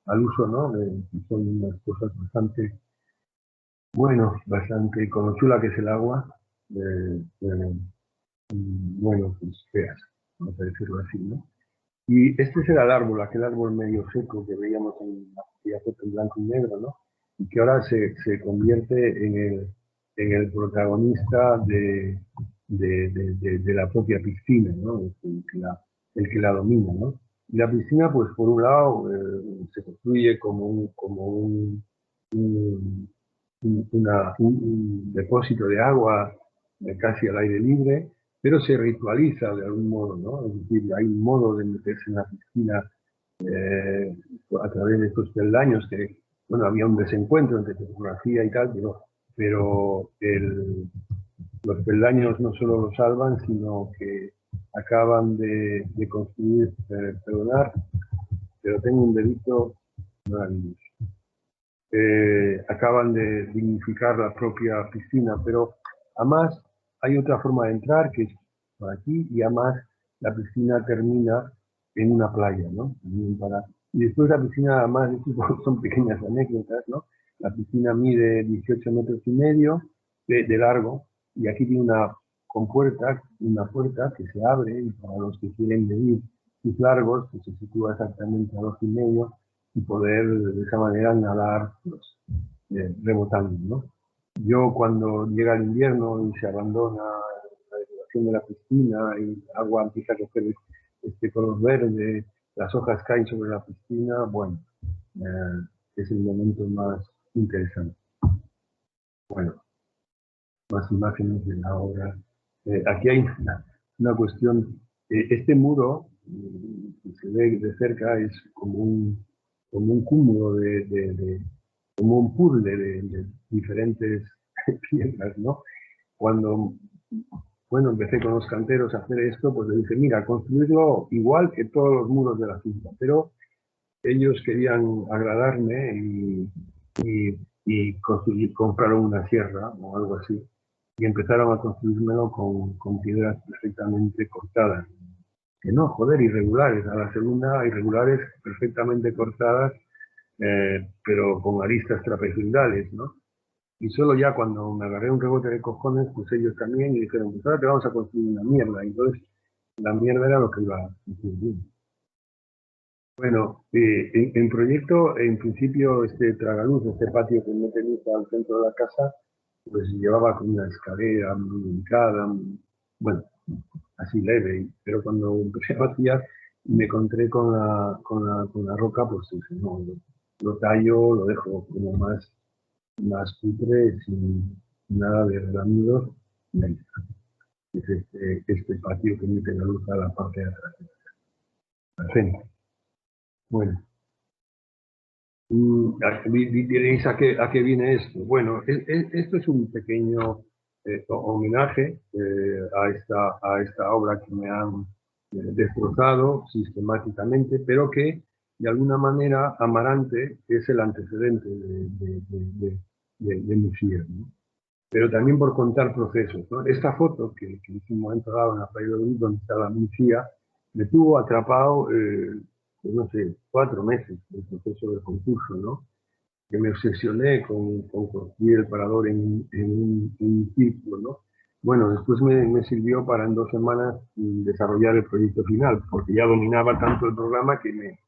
al uso, ¿no? Son unas cosas bastante, bueno, bastante, con lo chula que es el agua, bueno, pues feas, vamos a decirlo así, ¿no? Y este era el árbol, aquel árbol medio seco que veíamos en la foto en blanco y negro, ¿no? Y que ahora se convierte en el protagonista de la propia piscina, ¿no? El que la domina, ¿no? Y la piscina, pues por un lado, se construye como un, un depósito de agua casi al aire libre, pero se ritualiza de algún modo, ¿no? Es decir, hay un modo de meterse en la piscina a través de estos peldaños que, bueno, había un desencuentro entre topografía y tal, pero los peldaños no solo lo salvan, sino que acaban de construir, perdonar, pero tengo un delito maravilloso. Acaban de dignificar la propia piscina, pero además hay otra forma de entrar que es por aquí, y además la piscina termina en una playa, ¿no? Y después la piscina, además, son pequeñas anécdotas, ¿no? La piscina mide 18 metros y medio de largo, y aquí tiene una puerta que se abre, y para los que quieren medir sus largos, que se sitúa exactamente a 2,5, y poder de esa manera nadar pues, rebotando, ¿no? Yo cuando llega el invierno y se abandona la decoración de la piscina y el agua empieza a coger este color verde, las hojas caen sobre la piscina, bueno, es el momento más interesante. Bueno, más imágenes de la obra. Aquí hay una cuestión, este muro que se ve de cerca es como un cúmulo como un puzzle de diferentes piezas, ¿no? Cuando, bueno, empecé con los canteros a hacer esto, pues le dije, mira, construirlo igual que todos los muros de la finca, pero ellos querían agradarme y compraron una sierra o algo así, y empezaron a construírmelo con piedras perfectamente cortadas, que no, joder, irregulares. A la segunda, irregulares perfectamente cortadas, pero con aristas trapezoidales, ¿no? Y solo ya cuando me agarré un rebote de cojones, pues ellos también, y dijeron, pues ahora te vamos a construir una mierda. Y entonces, la mierda era lo que iba a construir bien. Bueno, en proyecto, en principio, este tragaluz, este patio que me tenéis al centro de la casa, pues llevaba con una escalera muy delicada, bueno, así leve, pero cuando empecé a vaciar y me encontré con la roca, pues dije, no, lo tallo, lo dejo como más cutre, sin nada de relamidos, y ahí está. Es este patio que mete la luz a la parte de atrás, al centro. Bueno. Diréis a qué viene esto. Bueno, esto es un pequeño homenaje a esta obra que me han destrozado sistemáticamente, pero que de alguna manera Amarante es el antecedente de Lucía, ¿no? Pero también por contar procesos, ¿no? Esta foto que en un momento dado en la playa de Luz, donde está la Lucía, me tuvo atrapado, pues no sé, 4 meses el proceso del concurso, ¿no? Que me obsesioné con construir el parador en un círculo, ¿no? Bueno, después me sirvió para en 2 semanas desarrollar el proyecto final, porque ya dominaba tanto el programa que me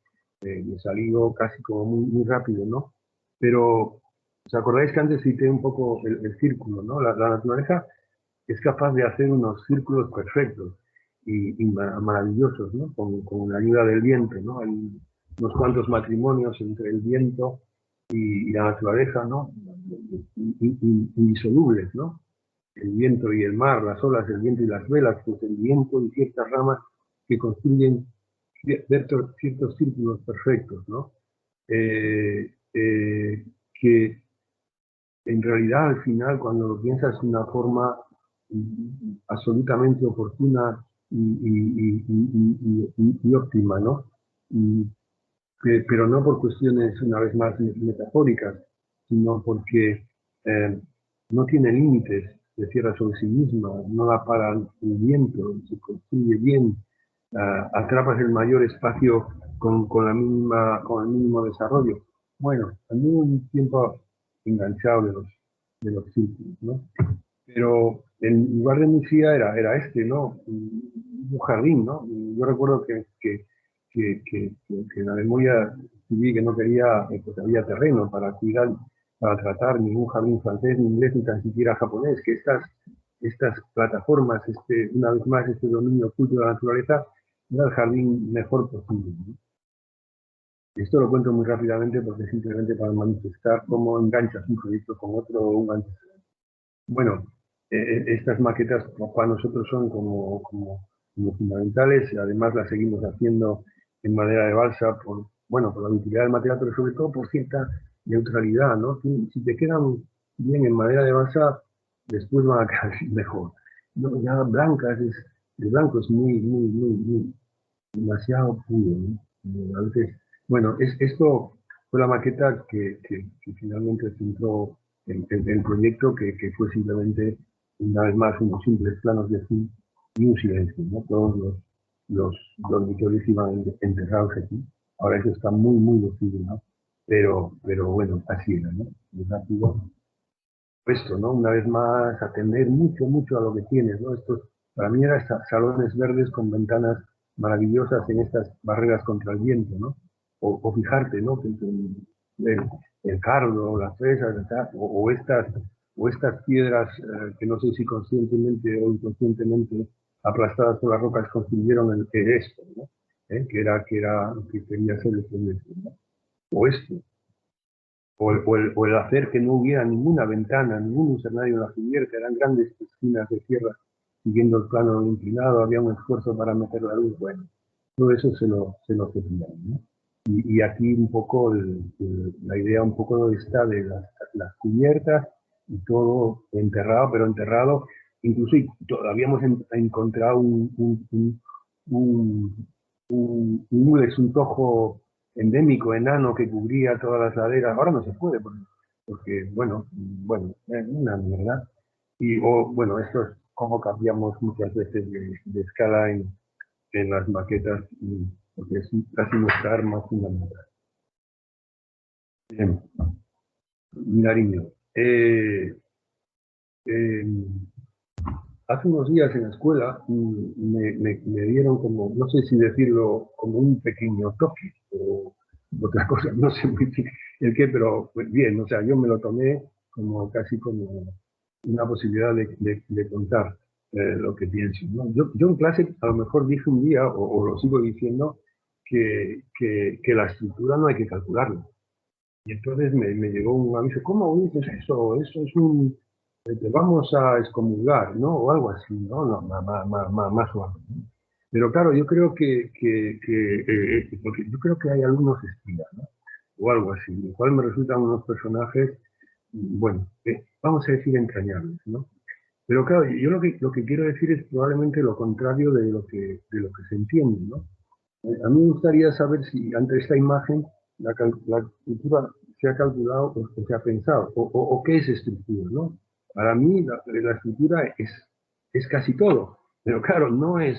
salió casi como muy rápido, ¿no? Pero, ¿os acordáis que antes cité un poco el círculo, ¿no? La naturaleza es capaz de hacer unos círculos perfectos y maravillosos, ¿no? Con la ayuda del viento, ¿no? Hay unos cuantos matrimonios entre el viento y la naturaleza, ¿no? Indisolubles, ¿no? El viento y el mar, las olas, el viento y las velas, pues el viento y ciertas ramas que construyen ciertos círculos perfectos, ¿no? Que en realidad al final cuando lo piensas de una forma absolutamente oportuna y óptima, ¿no? Pero no por cuestiones, una vez más, metafóricas, sino porque no tiene límites, se cierra sobre sí misma, no da para el viento, se construye bien, atrapas el mayor espacio con el mínimo desarrollo. Bueno, también un tiempo enganchado de los círculos, ¿no? Pero el lugar de Lucía era este, ¿no? Un jardín, ¿no? Yo recuerdo que en la memoria escribí que no quería, pues había terreno para cuidar, para tratar ningún jardín francés, ni inglés, ni tan siquiera japonés, que estas plataformas, una vez más, este dominio oculto de la naturaleza, era el jardín mejor posible, ¿no? Esto lo cuento muy rápidamente porque simplemente para manifestar cómo enganchas un proyecto con otro o un antecedente. Bueno, estas maquetas para nosotros son como fundamentales, y además las seguimos haciendo en madera de balsa por la utilidad del material, pero sobre todo por cierta neutralidad, ¿no? Si te quedan bien en madera de balsa, después van a quedar mejor. No, ya blancas, el blanco es muy demasiado puro, ¿no? A veces, bueno, esto fue la maqueta que finalmente centró el proyecto, que fue simplemente, una vez más, unos simples planos de film y un silencio, ¿no? Todos los dormitorios iban enterrados aquí. Ahora eso está muy decidido, ¿no? Pero bueno, así era, ¿no? Muy rápido. Esto, ¿no? Una vez más, atender mucho a lo que tienes, ¿no? Estos, para mí eran salones verdes con ventanas maravillosas en estas barreras contra el viento, ¿no? O fijarte, ¿no? Que el cardo, las fresas, o estas piedras que no sé si conscientemente o inconscientemente aplastadas por las rocas construyeron esto, ¿no? Que quería ser el proyecto, ¿no? O esto, o el hacer que no hubiera ninguna ventana, ningún lucernario en la cubierta, eran grandes esquinas de tierra siguiendo el plano inclinado, había un esfuerzo para meter la luz, bueno, todo eso se lo cepillan, ¿no? Y aquí un poco la idea un poco está de las cubiertas y todo enterrado, pero enterrado, incluso habíamos encontrado un tojo endémico, enano, que cubría todas las laderas. Ahora no se puede, porque bueno, es una mierda. Bueno, esto es cómo cambiamos muchas veces de escala en las maquetas, porque es casi nuestra arma fundamental. Bien, Nariño. Hace unos días en la escuela me dieron como, no sé si decirlo, como un pequeño toque o otras cosas, no sé muy bien el qué, pero pues bien, o sea, yo me lo tomé como casi como una posibilidad de contar lo que pienso, ¿no? Yo en clase a lo mejor dije un día, o lo sigo diciendo, que la estructura no hay que calcularla. Y entonces me llegó un aviso, ¿cómo dices eso? Eso es te vamos a excomulgar, ¿no? O algo así, ¿no? No, más suave. Pero claro, yo creo porque yo creo que hay algunos espías, ¿no? O algo así, lo cual me resultan unos personajes, bueno, vamos a decir entrañables, ¿no? Pero claro, yo lo que quiero decir es probablemente lo contrario de lo que se entiende, ¿no? A mí me gustaría saber si ante esta imagen la estructura se ha calculado o se ha pensado, o qué es estructura, ¿no? Para mí la estructura es casi todo, pero claro, no es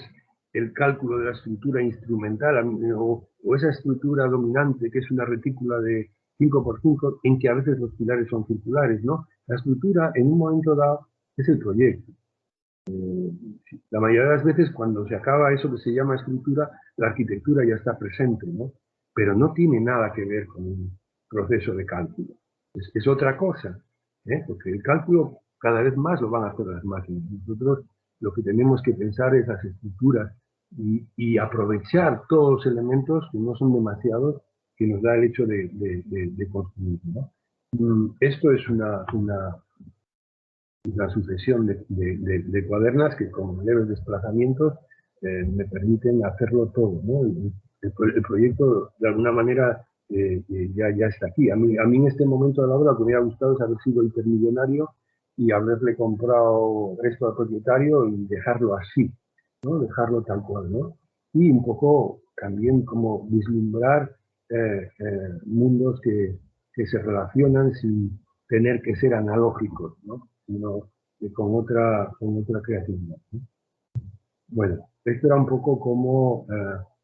el cálculo de la estructura instrumental o esa estructura dominante que es una retícula de 5x5 en que a veces los pilares son circulares, ¿no? La estructura en un momento dado es el proyecto. La mayoría de las veces cuando se acaba eso que se llama estructura, la arquitectura ya está presente, ¿no? Pero no tiene nada que ver con un proceso de cálculo. Es otra cosa, porque el cálculo cada vez más lo van a hacer las máquinas. Nosotros lo que tenemos que pensar es las estructuras y aprovechar todos los elementos que no son demasiados que nos da el hecho de construir, ¿no? Esto es una sucesión de cuadernas que con leves desplazamientos me permiten hacerlo todo, ¿no? El proyecto de alguna manera ya está aquí. A mí en este momento de la obra lo que me hubiera gustado es haber sido hipermillonario y haberle comprado esto al propietario y dejarlo así, ¿no? Dejarlo tal cual, ¿no? Y un poco también como vislumbrar mundos que se relacionan sin tener que ser analógicos, ¿no? Sino con otra creatividad, ¿no? Bueno, esto era un poco como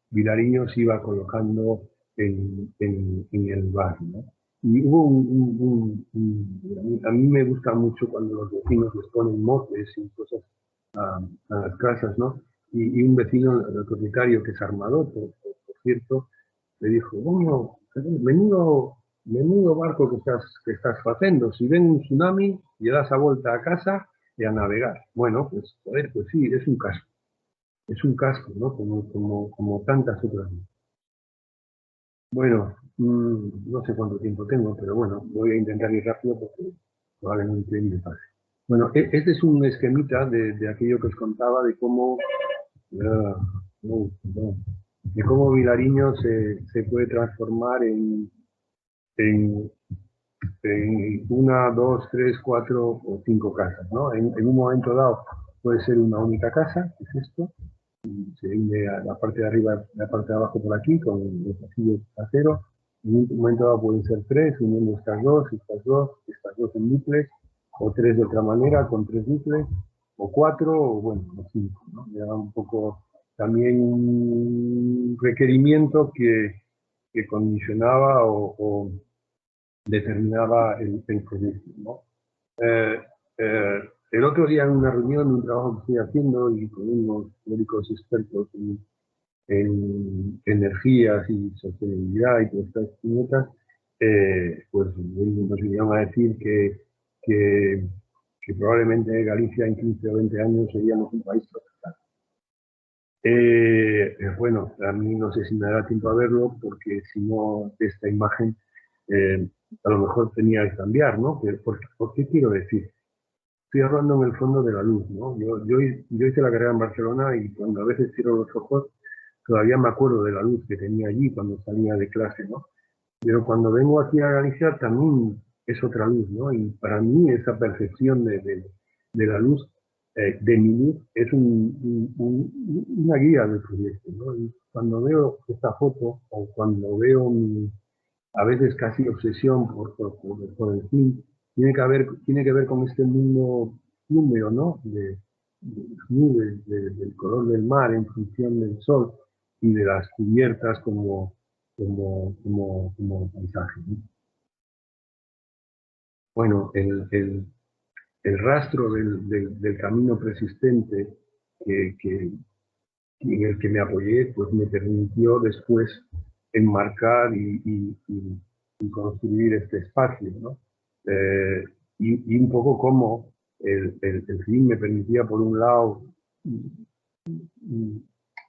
Vilariño se iba colocando en el barrio, ¿no? Y hubo a mí me gusta mucho cuando los vecinos les ponen motes y cosas a las casas, ¿no? Y un vecino, el propietario, que es armador, por cierto, le dijo, bueno, menudo barco que estás haciendo. Si ven un tsunami, lle das a volta a casa y a navegar. Bueno, pues, joder, pues sí, es un casco. Es un casco, ¿no? Como tantas otras. Bueno, no sé cuánto tiempo tengo, pero bueno, voy a intentar ir rápido porque probablemente me pase. Bueno, este es un esquemita de aquello que os contaba de cómo Vilariño se puede transformar en 1, 2, 3, 4 o 5 casas, ¿no? En un momento dado puede ser una única casa, que es esto, se une a la parte de arriba, la parte de abajo por aquí, con el pasillo trasero. En un momento dado pueden ser 3, uniendo estas dos en duplex, o 3 de otra manera, con 3 duplex, o 4, o bueno, o 5, ¿no? Le da un poco también un requerimiento que condicionaba o determinaba el proyecto, ¿no? El otro día en una reunión, un trabajo que estoy haciendo y con unos médicos expertos en energías y sostenibilidad y todas estas puñetas, pues nos vinieron a decir que probablemente Galicia en 15 o 20 años seríamos un país tropical. Bueno, a mí no sé si me dará tiempo a verlo, porque si no, esta imagen a lo mejor tenía que cambiar, ¿no? ¿Por qué quiero decir? Estoy hablando en el fondo de la luz, ¿no? Yo hice la carrera en Barcelona y cuando a veces cierro los ojos, todavía me acuerdo de la luz que tenía allí cuando salía de clase, ¿no? Pero cuando vengo aquí a Galicia también es otra luz, ¿no? Y para mí esa percepción de la luz, de mi luz, es una guía del proyecto, ¿no? Y cuando veo esta foto o cuando veo a veces casi obsesión por el fin, tiene que ver con este mundo húmedo, ¿no? las nubes, del color del mar en función del sol y de las cubiertas como paisaje, ¿no? Bueno, el rastro del camino persistente en el que me apoyé, pues me permitió después enmarcar y construir este espacio, ¿no? Y un poco como el film me permitía, por un lado,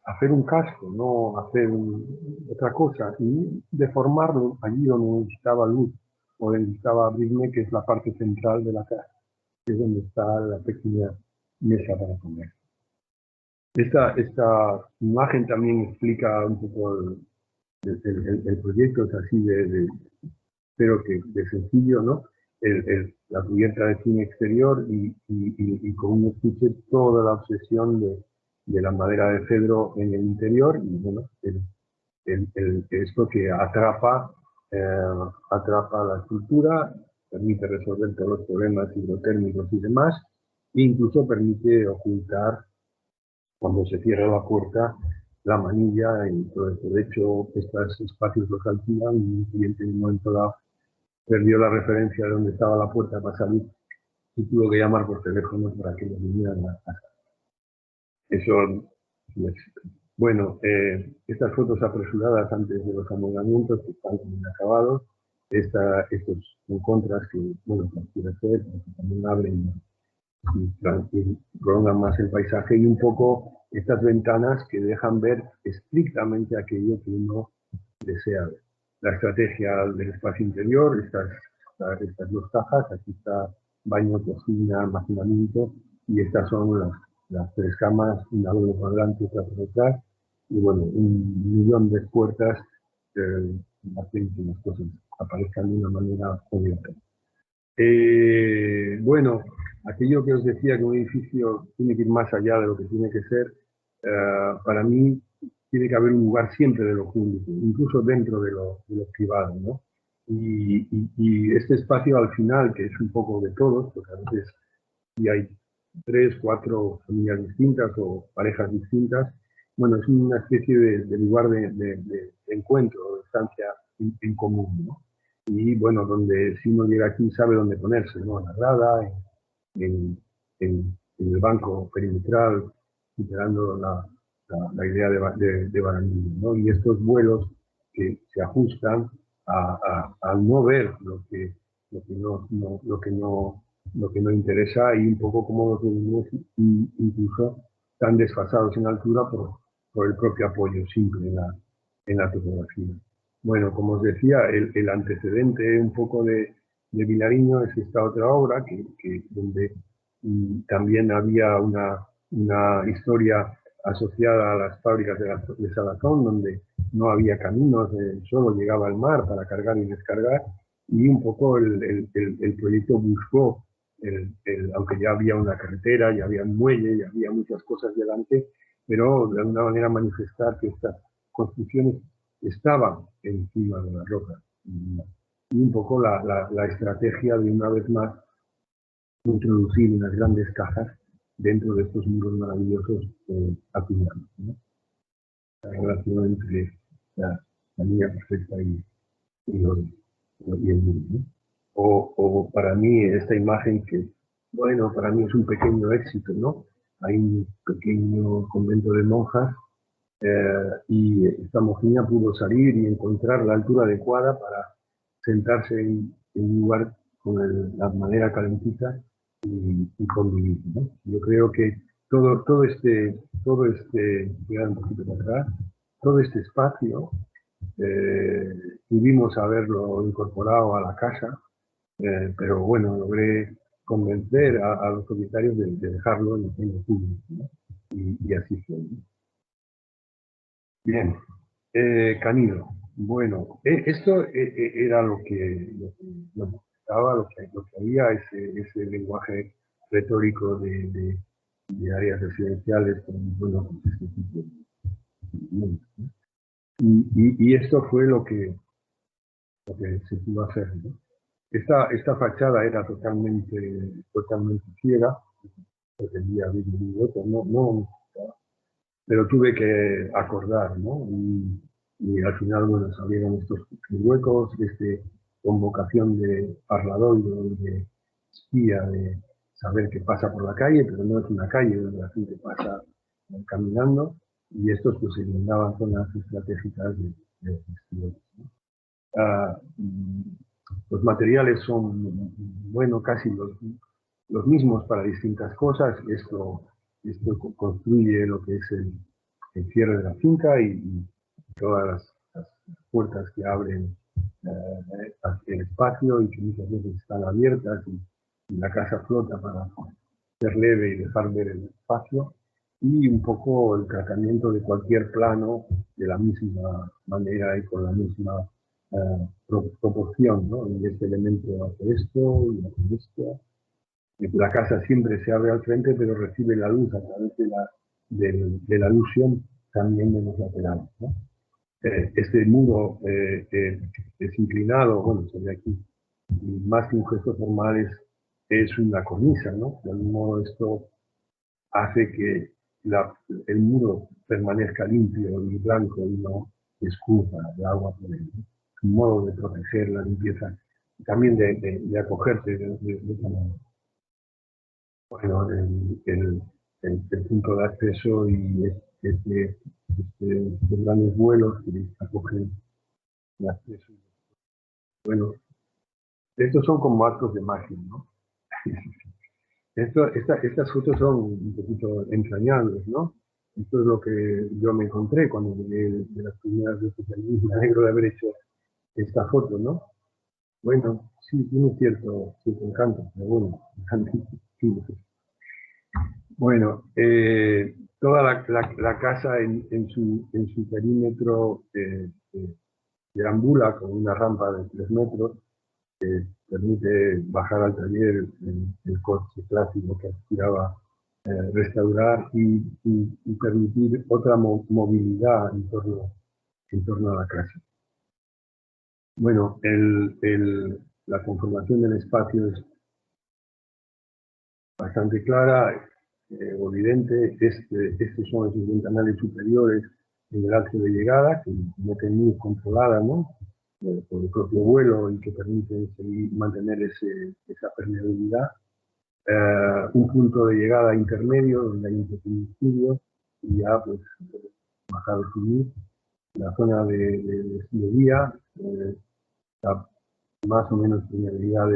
hacer un casco, no hacer otra cosa, y deformarlo allí donde necesitaba luz o donde necesitaba abrirme, que es la parte central de la casa, que es donde está la pequeña mesa para comer. Esta imagen también explica un poco el proyecto, es así pero que de sencillo, ¿no? La cubierta de cine exterior y con un estuche toda la obsesión de la madera de cedro en el interior y bueno, esto que atrapa la estructura, permite resolver todos los problemas hidrotérmicos y demás, e incluso permite ocultar cuando se cierra la puerta la manilla y todo eso. De hecho, estos espacios los alquilan y un cliente en un momento dado perdió la referencia de dónde estaba la puerta para salir y tuvo que llamar por teléfono para que lo vinieran a casa. Eso, bueno, estas fotos apresuradas antes de los amoldamientos que están inacabados, estos son contras que, bueno, cualquiera hacer, porque también abren y prolongan más el paisaje, y un poco estas ventanas que dejan ver estrictamente aquello que uno desea ver. La estrategia del espacio interior, estas dos cajas, aquí está baño, cocina, almacenamiento, y estas son las tres camas, una doble por delante, otra por detrás, y bueno, 1.000.000 de puertas hacen que las cosas aparezcan de una manera obvia. Bueno, aquello que os decía que un edificio tiene que ir más allá de lo que tiene que ser, para mí tiene que haber un lugar siempre de lo público, incluso dentro de lo privado, ¿no? Y este espacio al final, que es un poco de todos, porque a veces si hay 3, 4 familias distintas o parejas distintas, bueno, es una especie de lugar de encuentro, de estancia en común, ¿no? Y bueno, donde si uno llega aquí sabe dónde ponerse, ¿no? En la grada, en el banco perimetral, superando la idea de barandilla, ¿no? Y estos vuelos que se ajustan al no ver lo que no interesa, y un poco como los volúmenes incluso están desfasados en altura por el propio apoyo simple en la topografía. Bueno, como os decía, el antecedente un poco de Vilariño es esta otra obra donde también había una historia asociada a las fábricas de Salazón, donde no había caminos, solo llegaba al mar para cargar y descargar, y un poco el proyecto buscó, aunque ya había una carretera, ya había un muelle, ya había muchas cosas delante, pero de alguna manera manifestar que estas construcciones estaban encima de la roca. Y un poco la estrategia de, una vez más, introducir unas grandes cajas dentro de estos muros maravillosos acuñados, ¿no? La relación entre la línea perfecta y el muro, ¿no? O para mí esta imagen que, bueno, para mí es un pequeño éxito, ¿no? Hay un pequeño convento de monjas y esta monjina pudo salir y encontrar la altura adecuada para sentarse en un lugar con la madera calentita y convivir, ¿no? Yo creo que todo este, un poquito para atrás, todo este espacio pudimos haberlo incorporado a la casa, pero bueno, logré convencer a los propietarios de dejarlo en el público, ¿no? Y así fue, ¿no? Bien, Canino. Bueno, esto era lo que estaba, lo que había, ese lenguaje retórico de áreas residenciales con, bueno, pues este tipo de, ¿no? Y esto fue lo que se pudo hacer, ¿no? Esta fachada era totalmente ciega, pretendía abrir mi hueco, no, pero tuve que acordar, ¿no? Y al final, bueno, salieron estos huecos, con vocación de parladoiro, de espía, de saber qué pasa por la calle, pero no es una calle donde la gente pasa caminando, y estos pues eliminaban zonas estratégicas de exteriores, ¿no? Los materiales son, bueno, casi los mismos para distintas cosas. Esto construye lo que es el cierre de la finca y todas las puertas que abren hacia el espacio y que muchas veces están abiertas y la casa flota para ser leve y dejar ver el espacio, y un poco el tratamiento de cualquier plano de la misma manera y con la misma proporción, ¿no? Y este elemento hace esto y hace esto. La casa siempre se abre al frente, pero recibe la luz a través de la alusión también de los laterales, ¿no? Este muro es inclinado, bueno, se ve aquí, y más que un gesto formal es una cornisa, ¿no? De algún modo esto hace que el muro permanezca limpio y blanco y no escurra el agua por él, ¿no? Un modo de proteger la limpieza y también de acogerte de esa manera. Bueno, el punto de acceso y estos grandes vuelos que acogen el acceso. Bueno, estos son como actos de magia, ¿no? Estas fotos son un poquito entrañables, ¿no? Esto es lo que yo me encontré cuando llegué de las primeras veces al mismo negro de haber hecho esta foto, ¿no? Bueno, sí, tiene cierto encanto, pero bueno, sí. Bueno, toda la casa en su perímetro deambula con una rampa de 3 metros que permite bajar al taller el coche clásico que aspiraba restaurar y permitir otra movilidad en torno a la casa. Bueno, la conformación del espacio es bastante clara o evidente. Estos son esos ventanales superiores en el alce de llegada, que meten luz controlada, ¿no? Por el propio vuelo y que permiten mantener esa permeabilidad. Un punto de llegada intermedio donde hay un pequeño estudio y ya pues bajar a subir. La zona de día, la más o menos permeabilidad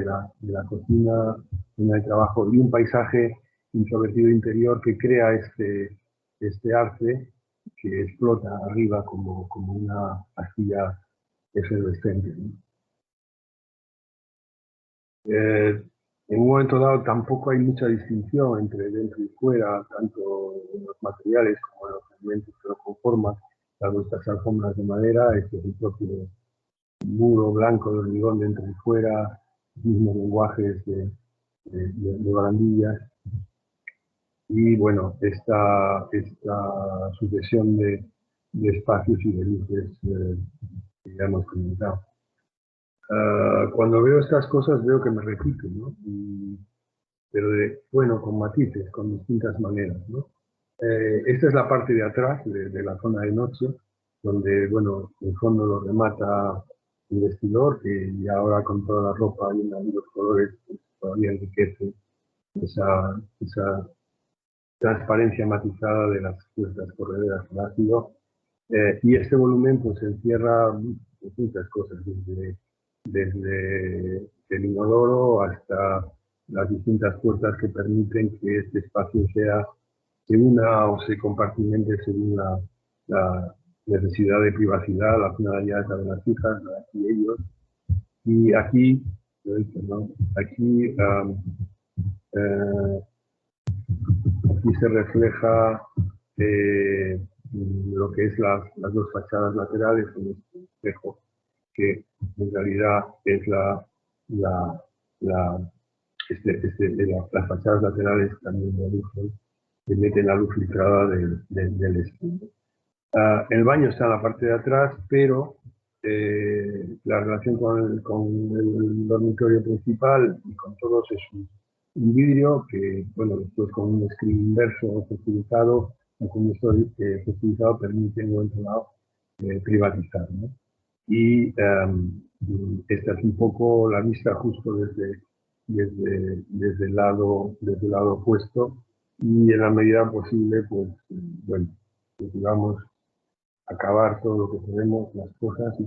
de la cocina, zona de trabajo y un paisaje introvertido interior que crea este arce que explota arriba como una astilla efervescente, ¿no? En un momento dado tampoco hay mucha distinción entre dentro y fuera, tanto en los materiales como en los elementos que lo conforman, salvo estas alfombras de madera, el propio muro blanco de hormigón dentro y fuera, mismos lenguajes de barandillas. Y bueno, esta sucesión de espacios y de luces que ya hemos comentado. Cuando veo estas cosas veo que me repiten, ¿no? Pero bueno, con matices, con distintas maneras, ¿no? Esta es la parte de atrás de la zona de noche, donde, bueno, en fondo lo remata el vestidor, que ya ahora con toda la ropa y en los colores pues, todavía enriquece esa transparencia matizada de las puertas correderas al ácido. Y este volumen pues encierra muchas cosas, desde el inodoro hasta las distintas puertas que permiten que este espacio se una o se compartimente según la necesidad de privacidad, la finalidad de las hijas, y ellos. Y aquí, aquí, aquí se refleja lo que es las dos fachadas laterales en este espejo, que en realidad es las fachadas laterales también de luz, que meten la luz filtrada del espejo. El baño está en la parte de atrás, pero la relación con el dormitorio principal y con todos un vidrio que, bueno, después con un screen inverso fosforizado o con un fosforizado permite, en un momento dado, privatizar, ¿no? Y esta es un poco la vista justo desde el lado opuesto, y en la medida posible, pues, bueno, procuramos acabar todo lo que podemos, las cosas, y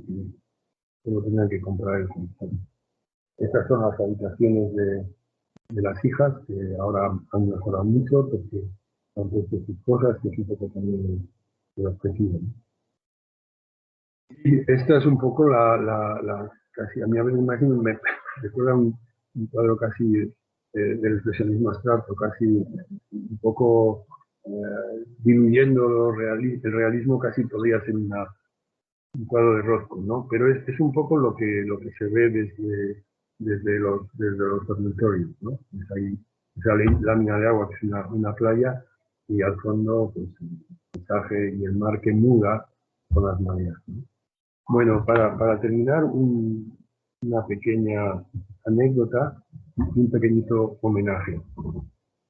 que no tengan que comprar el consumo. Estas son las habitaciones de las hijas, que ahora han mejorado mucho porque han puesto sus cosas, que es un poco también el objetivo, ¿no? Y esta es un poco casi, a mí a veces me recuerda un cuadro casi del expresionismo abstracto, casi un poco diluyendo el realismo, casi podría ser un cuadro de Rothko, ¿no? Pero es un poco lo que se ve desde los dormitorios, ¿no? Es ahí esa lámina de agua que es una playa, y al fondo, pues, el paisaje y el mar que muda con las mareas, ¿no? Bueno, para terminar, una pequeña anécdota y un pequeñito homenaje.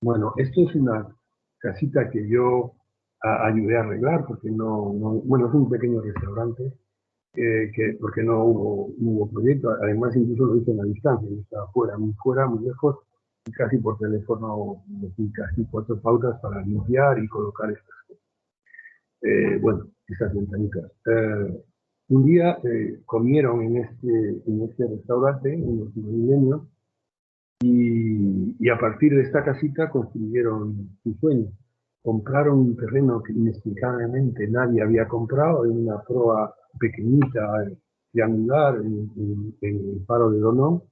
Bueno, esto es una casita que yo ayudé a arreglar, porque bueno, es un pequeño restaurante, porque no hubo proyecto. Además, incluso lo hice en la distancia, yo estaba fuera, muy lejos, y casi por teléfono, casi 4 pautas para limpiar y colocar estas cosas. Bueno, estas ventanitas. Un día comieron en este restaurante unos madrileños, y a partir de esta casita construyeron su sueño. Compraron un terreno que inexplicablemente nadie había comprado, en una proa pequeñita, triangular, en el Faro de Donón,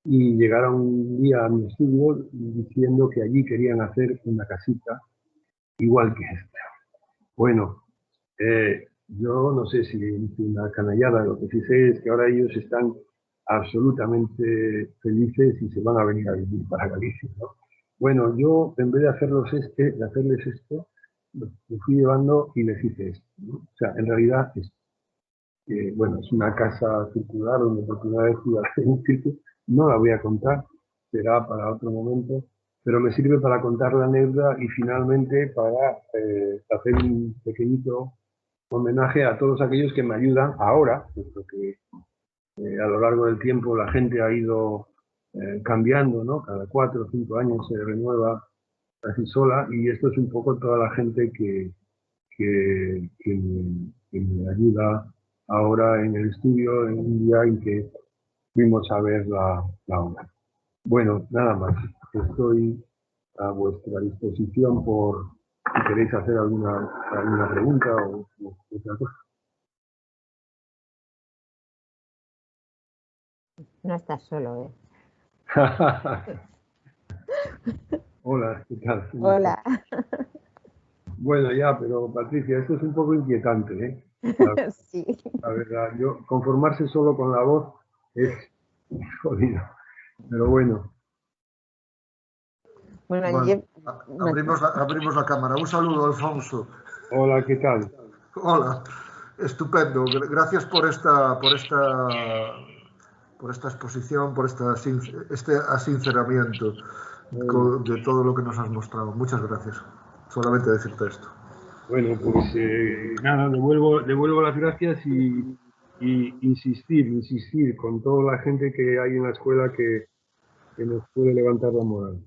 y llegaron un día a mi estudio diciendo que allí querían hacer una casita igual que esta. Bueno, yo no sé si hice una canallada, lo que sí sé es que ahora ellos están absolutamente felices y se van a venir a vivir para Galicia, ¿no? Bueno, yo en vez de hacerles esto, lo fui llevando y les hice esto, ¿no? O sea, en realidad bueno, es una casa circular donde por primera vez fui a hacer un círculo. No la voy a contar, será para otro momento, pero me sirve para contar la anécdota y finalmente para hacer un pequeñito homenaje a todos aquellos que me ayudan ahora, puesto que a lo largo del tiempo la gente ha ido cambiando, ¿no? Cada 4 o 5 años se renueva casi sola, y esto es un poco toda la gente que me ayuda ahora en el estudio, en un día en que fuimos a ver la obra. Bueno, nada más. Estoy a vuestra disposición por si queréis hacer alguna pregunta o otra cosa. No estás solo, ¿eh? Hola, ¿qué tal? Hola. Bueno, ya, pero Patricia, esto es un poco inquietante, ¿eh? Sí. La verdad, conformarse solo con la voz es jodido, pero bueno. Bueno, abrimos la cámara. Un saludo, Alfonso. Hola, ¿qué tal? Hola, estupendo. Gracias por esta exposición, por este asinceramiento de todo lo que nos has mostrado. Muchas gracias. Solamente decirte esto. Bueno, pues nada, devuelvo las gracias y insistir con toda la gente que hay en la escuela que nos puede levantar la moral.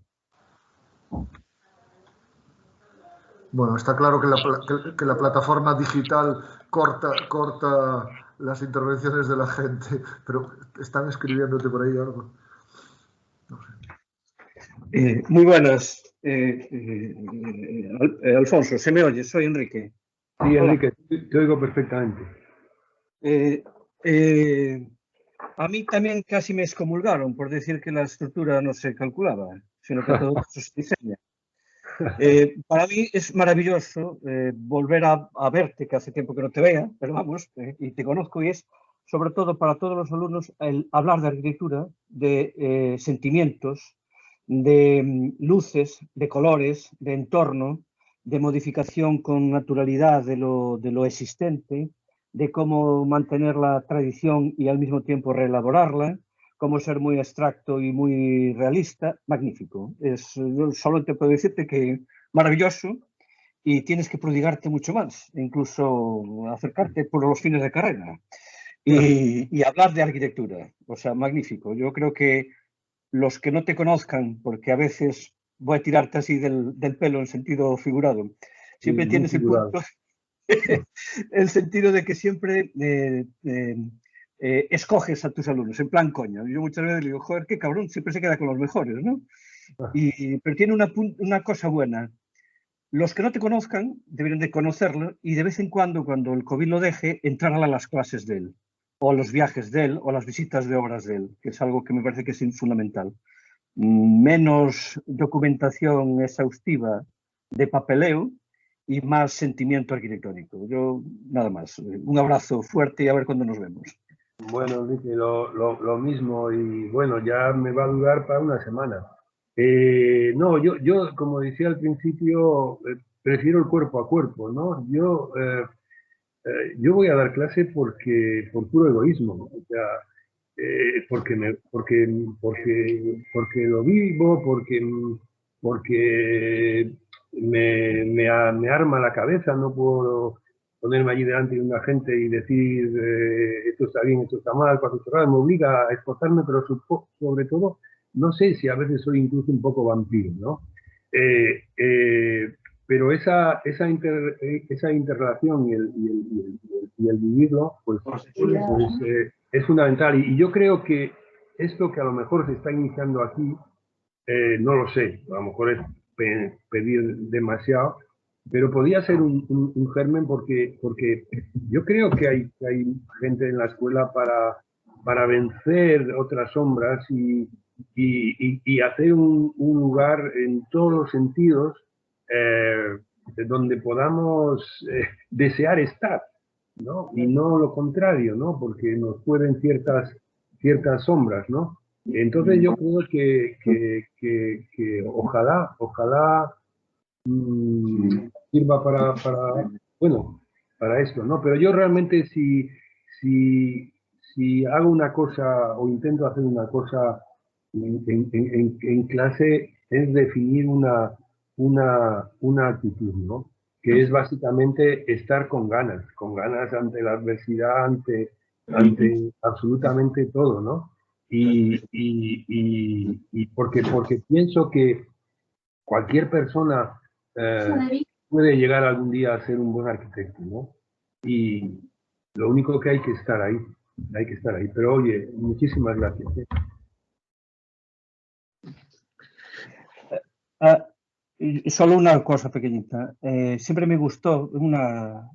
Bueno, está claro que la plataforma digital corta las intervenciones de la gente, pero están escribiéndote por ahí algo. No sé. Muy buenas, Alfonso, ¿se me oye? Soy Enrique. Sí, Enrique, te oigo perfectamente. A mí también casi me excomulgaron por decir que la estructura no se calculaba, sino que todo eso se diseña. Para mí es maravilloso volver a verte, que hace tiempo que no te vea, pero vamos, y te conozco, y es sobre todo para todos los alumnos el hablar de arquitectura, de sentimientos, de luces, de colores, de entorno, de modificación con naturalidad de lo existente, de cómo mantener la tradición y al mismo tiempo reelaborarla, cómo ser muy abstracto y muy realista, magnífico. Yo solo te puedo decirte que maravilloso y tienes que prodigarte mucho más, incluso acercarte por los fines de carrera y hablar de arquitectura. O sea, magnífico. Yo creo que los que no te conozcan, porque a veces voy a tirarte así del pelo en sentido figurado, siempre Sí, tienes el punto, el sentido de que siempre escoges a tus alumnos, en plan coño. Yo muchas veces digo, joder, qué cabrón, siempre se queda con los mejores, ¿no? Pero tiene una cosa buena. Los que no te conozcan deberían de conocerlo y de vez en cuando el COVID lo deje, entrar a las clases de él, o a los viajes de él, o a las visitas de obras de él, que es algo que me parece que es fundamental. Menos documentación exhaustiva de papeleo y más sentimiento arquitectónico. Yo, nada más. Un abrazo fuerte y a ver cuándo nos vemos. Bueno, Enrique, lo mismo y bueno, ya me va a durar para una semana. No, yo, como decía al principio, prefiero el cuerpo a cuerpo, ¿no? Yo voy a dar clase por puro egoísmo, ¿no? O sea, porque lo vivo, porque me arma la cabeza, no puedo ponerme allí delante de una gente y decir esto está bien, esto está mal, cuando me obliga a esforzarme, pero sobre todo, no sé si a veces soy incluso un poco vampiro, ¿no? Pero esa interrelación y el vivirlo, pues es fundamental. Y yo creo que esto que a lo mejor se está iniciando aquí, no lo sé, a lo mejor es pedir demasiado, pero podría ser un germen porque yo creo que hay gente en la escuela para vencer otras sombras y hacer un lugar en todos los sentidos donde podamos desear estar, ¿no? Y no lo contrario, ¿no? Porque nos pueden ciertas sombras, ¿no? Entonces yo creo que ojalá sirva bueno, para esto, ¿no? Pero yo realmente si hago una cosa o intento hacer una cosa en clase es definir una actitud, ¿no? Que es básicamente estar con ganas ante la adversidad, ante absolutamente todo, ¿no? Y porque pienso que cualquier persona puede llegar algún día a ser un buen arquitecto, ¿no? Y lo único que hay que estar ahí. Pero oye, muchísimas gracias. Y solo una cosa pequeñita. Siempre me gustó una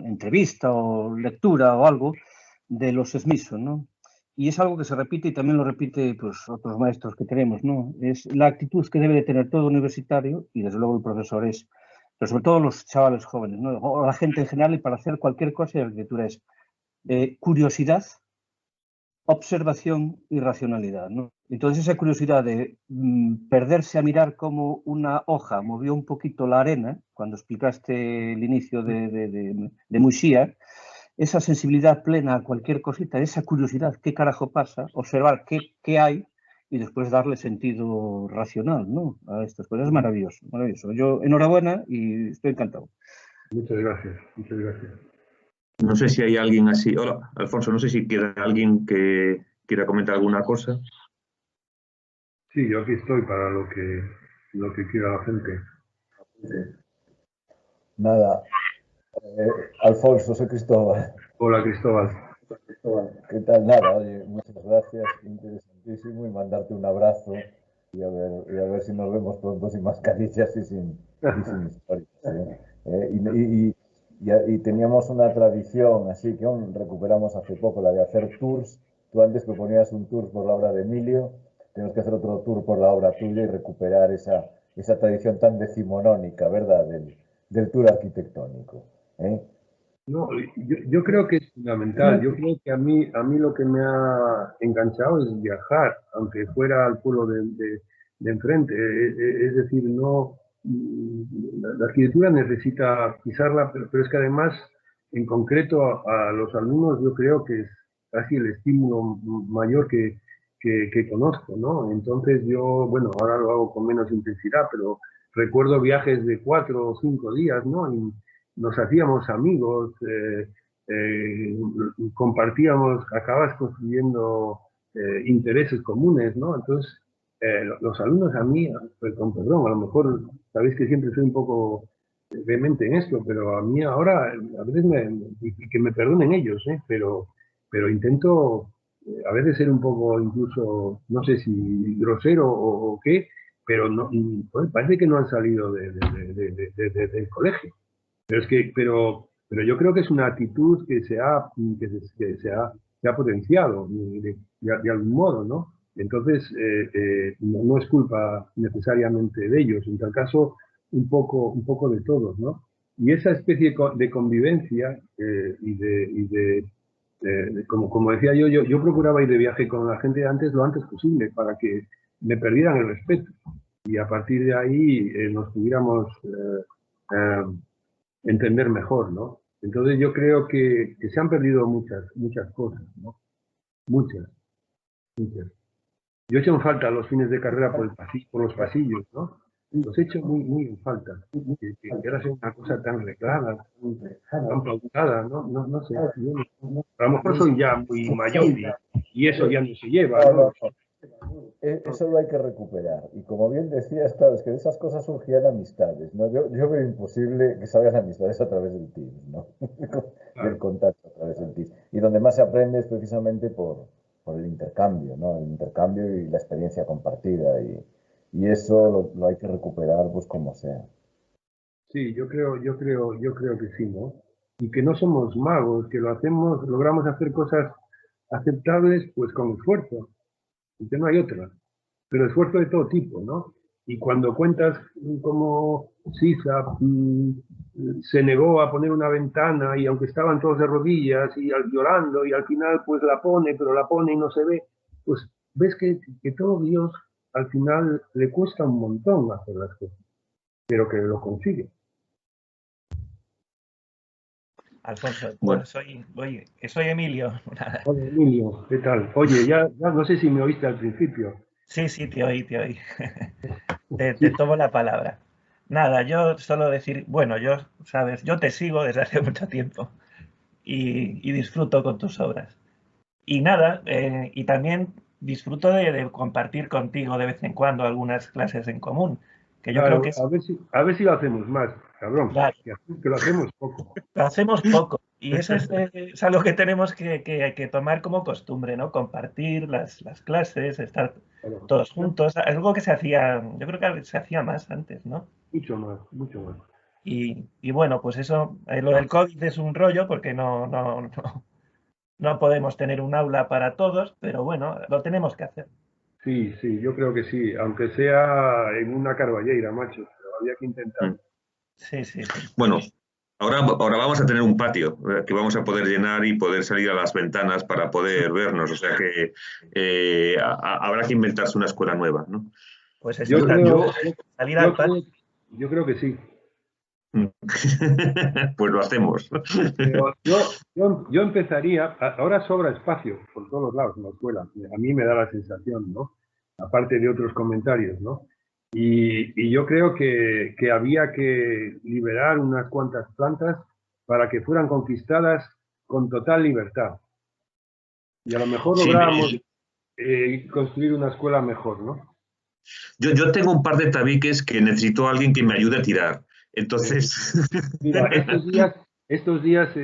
entrevista o lectura o algo de los Smithson, ¿no? Y es algo que se repite y también lo repite pues, otros maestros que tenemos, ¿no? Es la actitud que debe de tener todo universitario y desde luego el profesor pero sobre todo los chavales jóvenes, ¿no? O la gente en general y para hacer cualquier cosa de arquitectura es curiosidad, observación y racionalidad, ¿no? Entonces esa curiosidad de perderse a mirar cómo una hoja movió un poquito la arena, cuando explicaste el inicio de Muxía, esa sensibilidad plena a cualquier cosita, esa curiosidad, qué carajo pasa, observar qué hay y después darle sentido racional, ¿no? A estas cosas. Es maravilloso, maravilloso. Yo, enhorabuena y estoy encantado. Muchas gracias, muchas gracias. No sé si hay alguien así. Hola, Alfonso, no sé si queda alguien que quiera comentar alguna cosa. Sí, yo aquí estoy para lo que quiera la gente. Nada, Alfonso, soy Cristóbal. Hola, Cristóbal. ¿Qué tal? Nada, oye, muchas gracias, interesantísimo, y mandarte un abrazo y a ver si nos vemos pronto sin mascarillas y sin historias. Y teníamos una tradición, así que aún recuperamos hace poco, la de hacer tours. Tú antes proponías un tour por la obra de Emilio, tenemos que hacer otro tour por la obra tuya y recuperar esa tradición tan decimonónica, ¿verdad?, del tour arquitectónico. No, yo creo que es fundamental. Yo creo que a mí lo que me ha enganchado es viajar, aunque fuera al pueblo de enfrente. Es decir, no, la arquitectura necesita pisarla, pero es que además, en concreto, a los alumnos yo creo que es casi el estímulo mayor que que conozco, ¿no? Entonces yo, bueno, ahora lo hago con menos intensidad, pero recuerdo viajes de 4 o 5 días, ¿no? Y nos hacíamos amigos, compartíamos, acabas construyendo intereses comunes, ¿no? Entonces, los alumnos a mí, con perdón, a lo mejor sabéis que siempre soy un poco vehemente en esto, pero a mí ahora, a veces y que me perdonen ellos, pero intento a veces ser un poco incluso, no sé si grosero o qué, pero no, pues parece que no han salido del colegio. Pero es que, pero yo creo que es una actitud que se ha potenciado de algún modo, ¿no? Entonces, no es culpa necesariamente de ellos, en tal caso, un poco de todos, ¿no? Y esa especie de convivencia como decía yo procuraba ir de viaje con la gente lo antes posible para que me perdieran el respeto y a partir de ahí nos pudiéramos entender mejor, ¿no? Entonces yo creo que se han perdido muchas cosas, ¿no? Muchas. Yo echo en falta los fines de carrera por los pasillos, ¿no? Los echo muy en falta. Que ahora sea una cosa tan reclara, tan pautada, no sé. A lo mejor soy ya muy mayor y eso ya no se lleva, ¿no? Eso lo hay que recuperar. Y como bien decías, claro, es que de esas cosas surgían amistades, ¿no? Yo veo imposible que salgan amistades a través del Teams, ¿no? Del contacto a través del Teams. Y donde más se aprende es precisamente por el intercambio, ¿no? El intercambio y la experiencia compartida. Y eso lo hay que recuperar, pues como sea. Sí, yo creo que sí, ¿no? Y que no somos magos, que logramos hacer cosas aceptables, pues con esfuerzo. Y que no hay otra, pero esfuerzo de todo tipo, ¿no? Y cuando cuentas cómo Sisa se negó a poner una ventana y aunque estaban todos de rodillas y llorando y al final pues la pone, pero la pone y no se ve, pues ves que todo Dios al final le cuesta un montón hacer las cosas, pero que lo consigue. Alfonso, bueno, soy Emilio. Oye, Emilio, ¿qué tal? Oye, ya no sé si me oíste al principio. Sí, te oí. Te tomo la palabra. Nada, yo solo decir, bueno, sabes, yo te sigo desde hace mucho tiempo y disfruto con tus obras. Y nada, y también disfruto de compartir contigo de vez en cuando algunas clases en común. Que yo creo que a ver si lo hacemos más, cabrón. Claro. Que lo hacemos poco. Lo hacemos poco. Y eso es algo que tenemos que tomar como costumbre, ¿no? Compartir las clases, estar todos juntos. Algo que yo creo que se hacía más antes, ¿no? Mucho más. Y bueno, pues eso, lo del COVID es un rollo porque no podemos tener un aula para todos, pero bueno, lo tenemos que hacer. Sí, yo creo que sí, aunque sea en una carballeira, macho, pero había que intentar. Sí. Bueno, ahora vamos a tener un patio que vamos a poder llenar y poder salir a las ventanas para poder vernos, o sea que habrá que inventarse una escuela nueva, ¿no? Pues eso salir al patio. Yo creo que sí. Pues lo hacemos. Pero yo empezaría, ahora sobra espacio por todos lados en la escuela, a mí me da la sensación, ¿no? Aparte de otros comentarios, ¿no? Y yo creo que había que liberar unas cuantas plantas para que fueran conquistadas con total libertad. Y a lo mejor logramos construir una escuela mejor, ¿no? Yo tengo un par de tabiques que necesito a alguien que me ayude a tirar. Entonces... Mira, estos días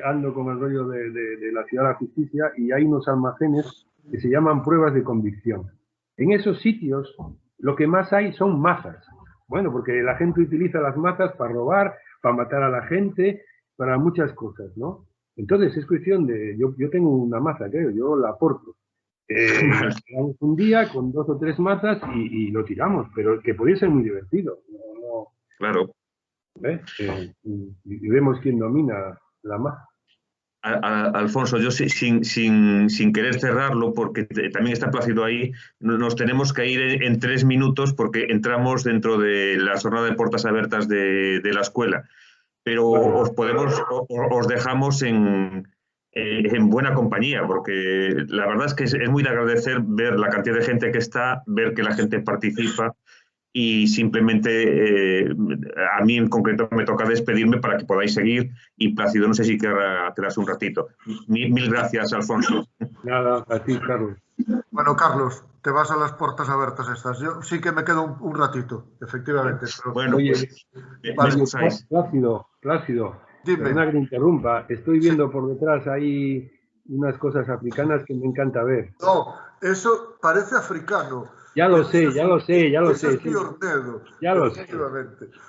ando con el rollo de la Ciudad de la Justicia y hay unos almacenes que se llaman pruebas de convicción. En esos sitios lo que más hay son mazas. Bueno, porque la gente utiliza las mazas para robar, para matar a la gente, para muchas cosas, ¿no? Entonces es cuestión de... Yo tengo una maza, creo, yo la aporto. Tiramos un día con 2 o 3 mazas y lo tiramos, pero que podría ser muy divertido. Claro. Y vemos quién domina la maza. Alfonso, yo sin querer cerrarlo, porque también está Plácido ahí, nos tenemos que ir en 3 minutos porque entramos dentro de la jornada de puertas abiertas de la escuela. Pero os dejamos en en buena compañía, porque la verdad es que es muy de agradecer ver la cantidad de gente que está, ver que la gente participa y simplemente a mí en concreto me toca despedirme para que podáis seguir y Plácido, no sé si quedas un ratito. Mil gracias, Alfonso. Nada, a ti, Carlos. Bueno, Carlos, te vas a las puertas abiertas estas. Yo sí que me quedo un ratito, efectivamente. Pero... Bueno, oye, pues, vale, Plácido, dime. perdona que te interrumpa. Estoy viendo por detrás ahí unas cosas africanas que me encanta ver. No, eso parece africano. Ya lo sé, ya lo sé. Eso es Piornedo. Ya lo sé.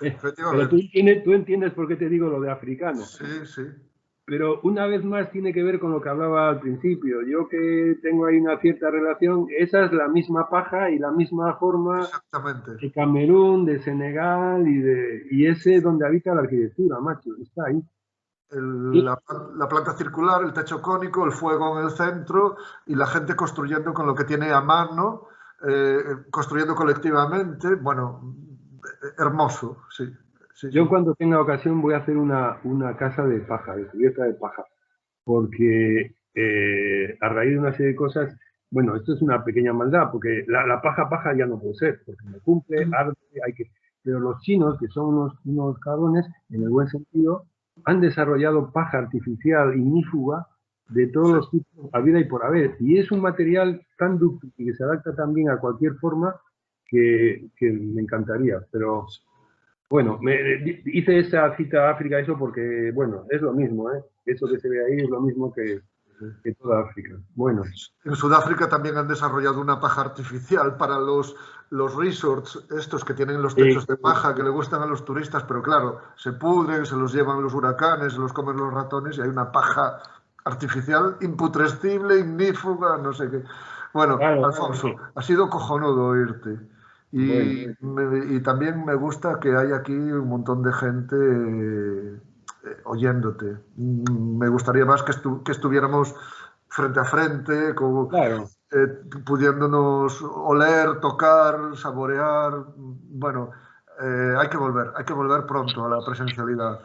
Pero tú entiendes por qué te digo lo de africano. Sí, sí. Pero una vez más tiene que ver con lo que hablaba al principio. Yo que tengo ahí una cierta relación, esa es la misma paja y la misma forma de Camerún, de Senegal y ese donde habita la arquitectura, macho, está ahí. La planta circular, el techo cónico, el fuego en el centro y la gente construyendo con lo que tiene a mano, construyendo colectivamente. Bueno, hermoso, sí. Yo cuando tenga ocasión voy a hacer una casa de paja, de cubierta de paja, porque a raíz de una serie de cosas, bueno, esto es una pequeña maldad, porque la paja ya no puede ser, porque no cumple, arde, pero los chinos, que son unos cabrones, en el buen sentido, han desarrollado paja artificial ignífuga de todos los tipos, a vida y por haber, y es un material tan dúctil y que se adapta también a cualquier forma que me encantaría, pero... Bueno, hice esa cita a África, eso porque, bueno, es lo mismo, ¿eh? Eso que se ve ahí es lo mismo que toda África. Bueno. En Sudáfrica también han desarrollado una paja artificial para los resorts, estos que tienen los techos de paja que le gustan a los turistas, pero claro, se pudren, se los llevan los huracanes, se los comen los ratones y hay una paja artificial imputrescible, ignífuga, no sé qué. Bueno, claro, Alfonso, ha sido cojonudo oírte. Y también me gusta que hay aquí un montón de gente oyéndote. Me gustaría más que estuviéramos frente a frente, pudiéndonos oler, tocar, saborear. Bueno, hay que volver pronto a la presencialidad.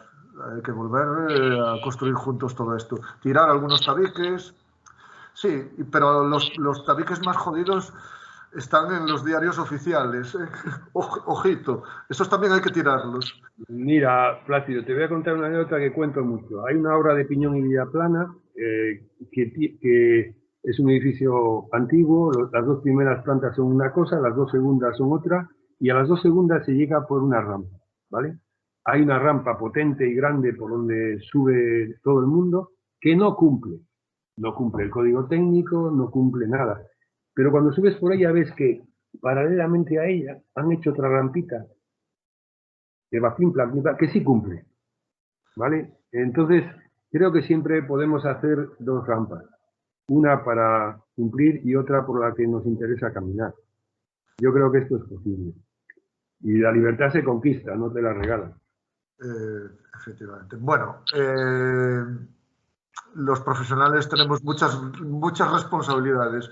Hay que volver a construir juntos todo esto. Tirar algunos tabiques, sí, pero los tabiques más jodidos están en los diarios oficiales. Ojito, esos también hay que tirarlos. Mira, Plácido, te voy a contar una anécdota que cuento mucho. Hay una obra de Piñón y Villaplana que es un edificio antiguo. Las dos primeras plantas son una cosa, las dos segundas son otra, y a las dos segundas se llega por una rampa, ¿vale? Hay una rampa potente y grande por donde sube todo el mundo que no cumple el código técnico, no cumple nada. Pero cuando subes por ella ves que paralelamente a ella han hecho otra rampita que va que sí cumple, ¿vale? Entonces creo que siempre podemos hacer dos rampas, una para cumplir y otra por la que nos interesa caminar. Yo creo que esto es posible. Y la libertad se conquista, no te la regalan. Efectivamente. Bueno, los profesionales tenemos muchas responsabilidades.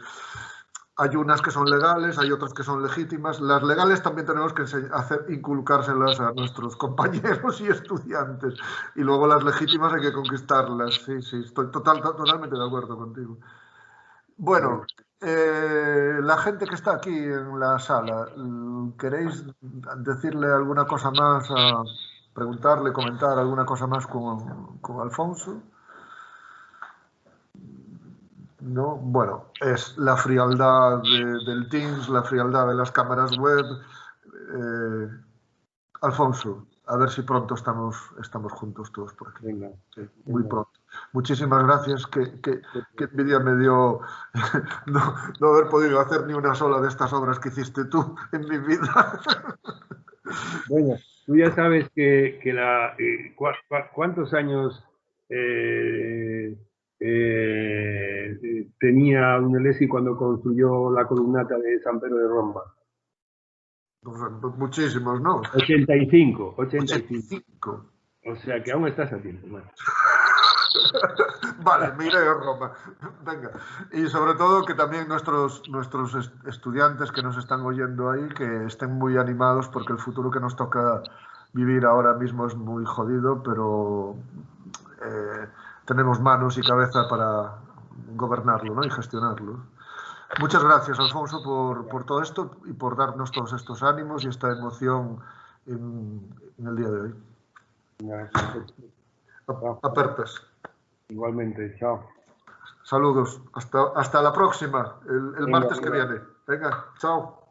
Hay unas que son legales, hay otras que son legítimas. Las legales también tenemos que inculcárselas a nuestros compañeros y estudiantes. Y luego las legítimas hay que conquistarlas. Sí, estoy totalmente de acuerdo contigo. Bueno, la gente que está aquí en la sala, ¿queréis decirle alguna cosa más, preguntarle, comentar alguna cosa más con Alfonso? ¿No? Bueno, es la frialdad del Teams, la frialdad de las cámaras web. Alfonso, a ver si pronto estamos juntos todos por aquí. Venga, muy pronto. Muchísimas gracias. Qué envidia me dio no haber podido hacer ni una sola de estas obras que hiciste tú en mi vida. Bueno, tú ya sabes que ¿cuántos años tenía Brunelleschi cuando construyó la columnata de San Pedro de Roma? Pues muchísimos, ¿no? 85. O sea que aún estás a tiempo. Bueno. Vale, me iré a Roma. Venga. Y sobre todo que también nuestros estudiantes que nos están oyendo ahí, que estén muy animados porque el futuro que nos toca vivir ahora mismo es muy jodido, pero tenemos manos y cabeza para gobernarlo, ¿no? Y gestionarlo. Muchas gracias, Alfonso, por todo esto y por darnos todos estos ánimos y esta emoción en el día de hoy. Apertas. Igualmente, chao. Saludos. Hasta la próxima, el martes que viene. Venga, chao.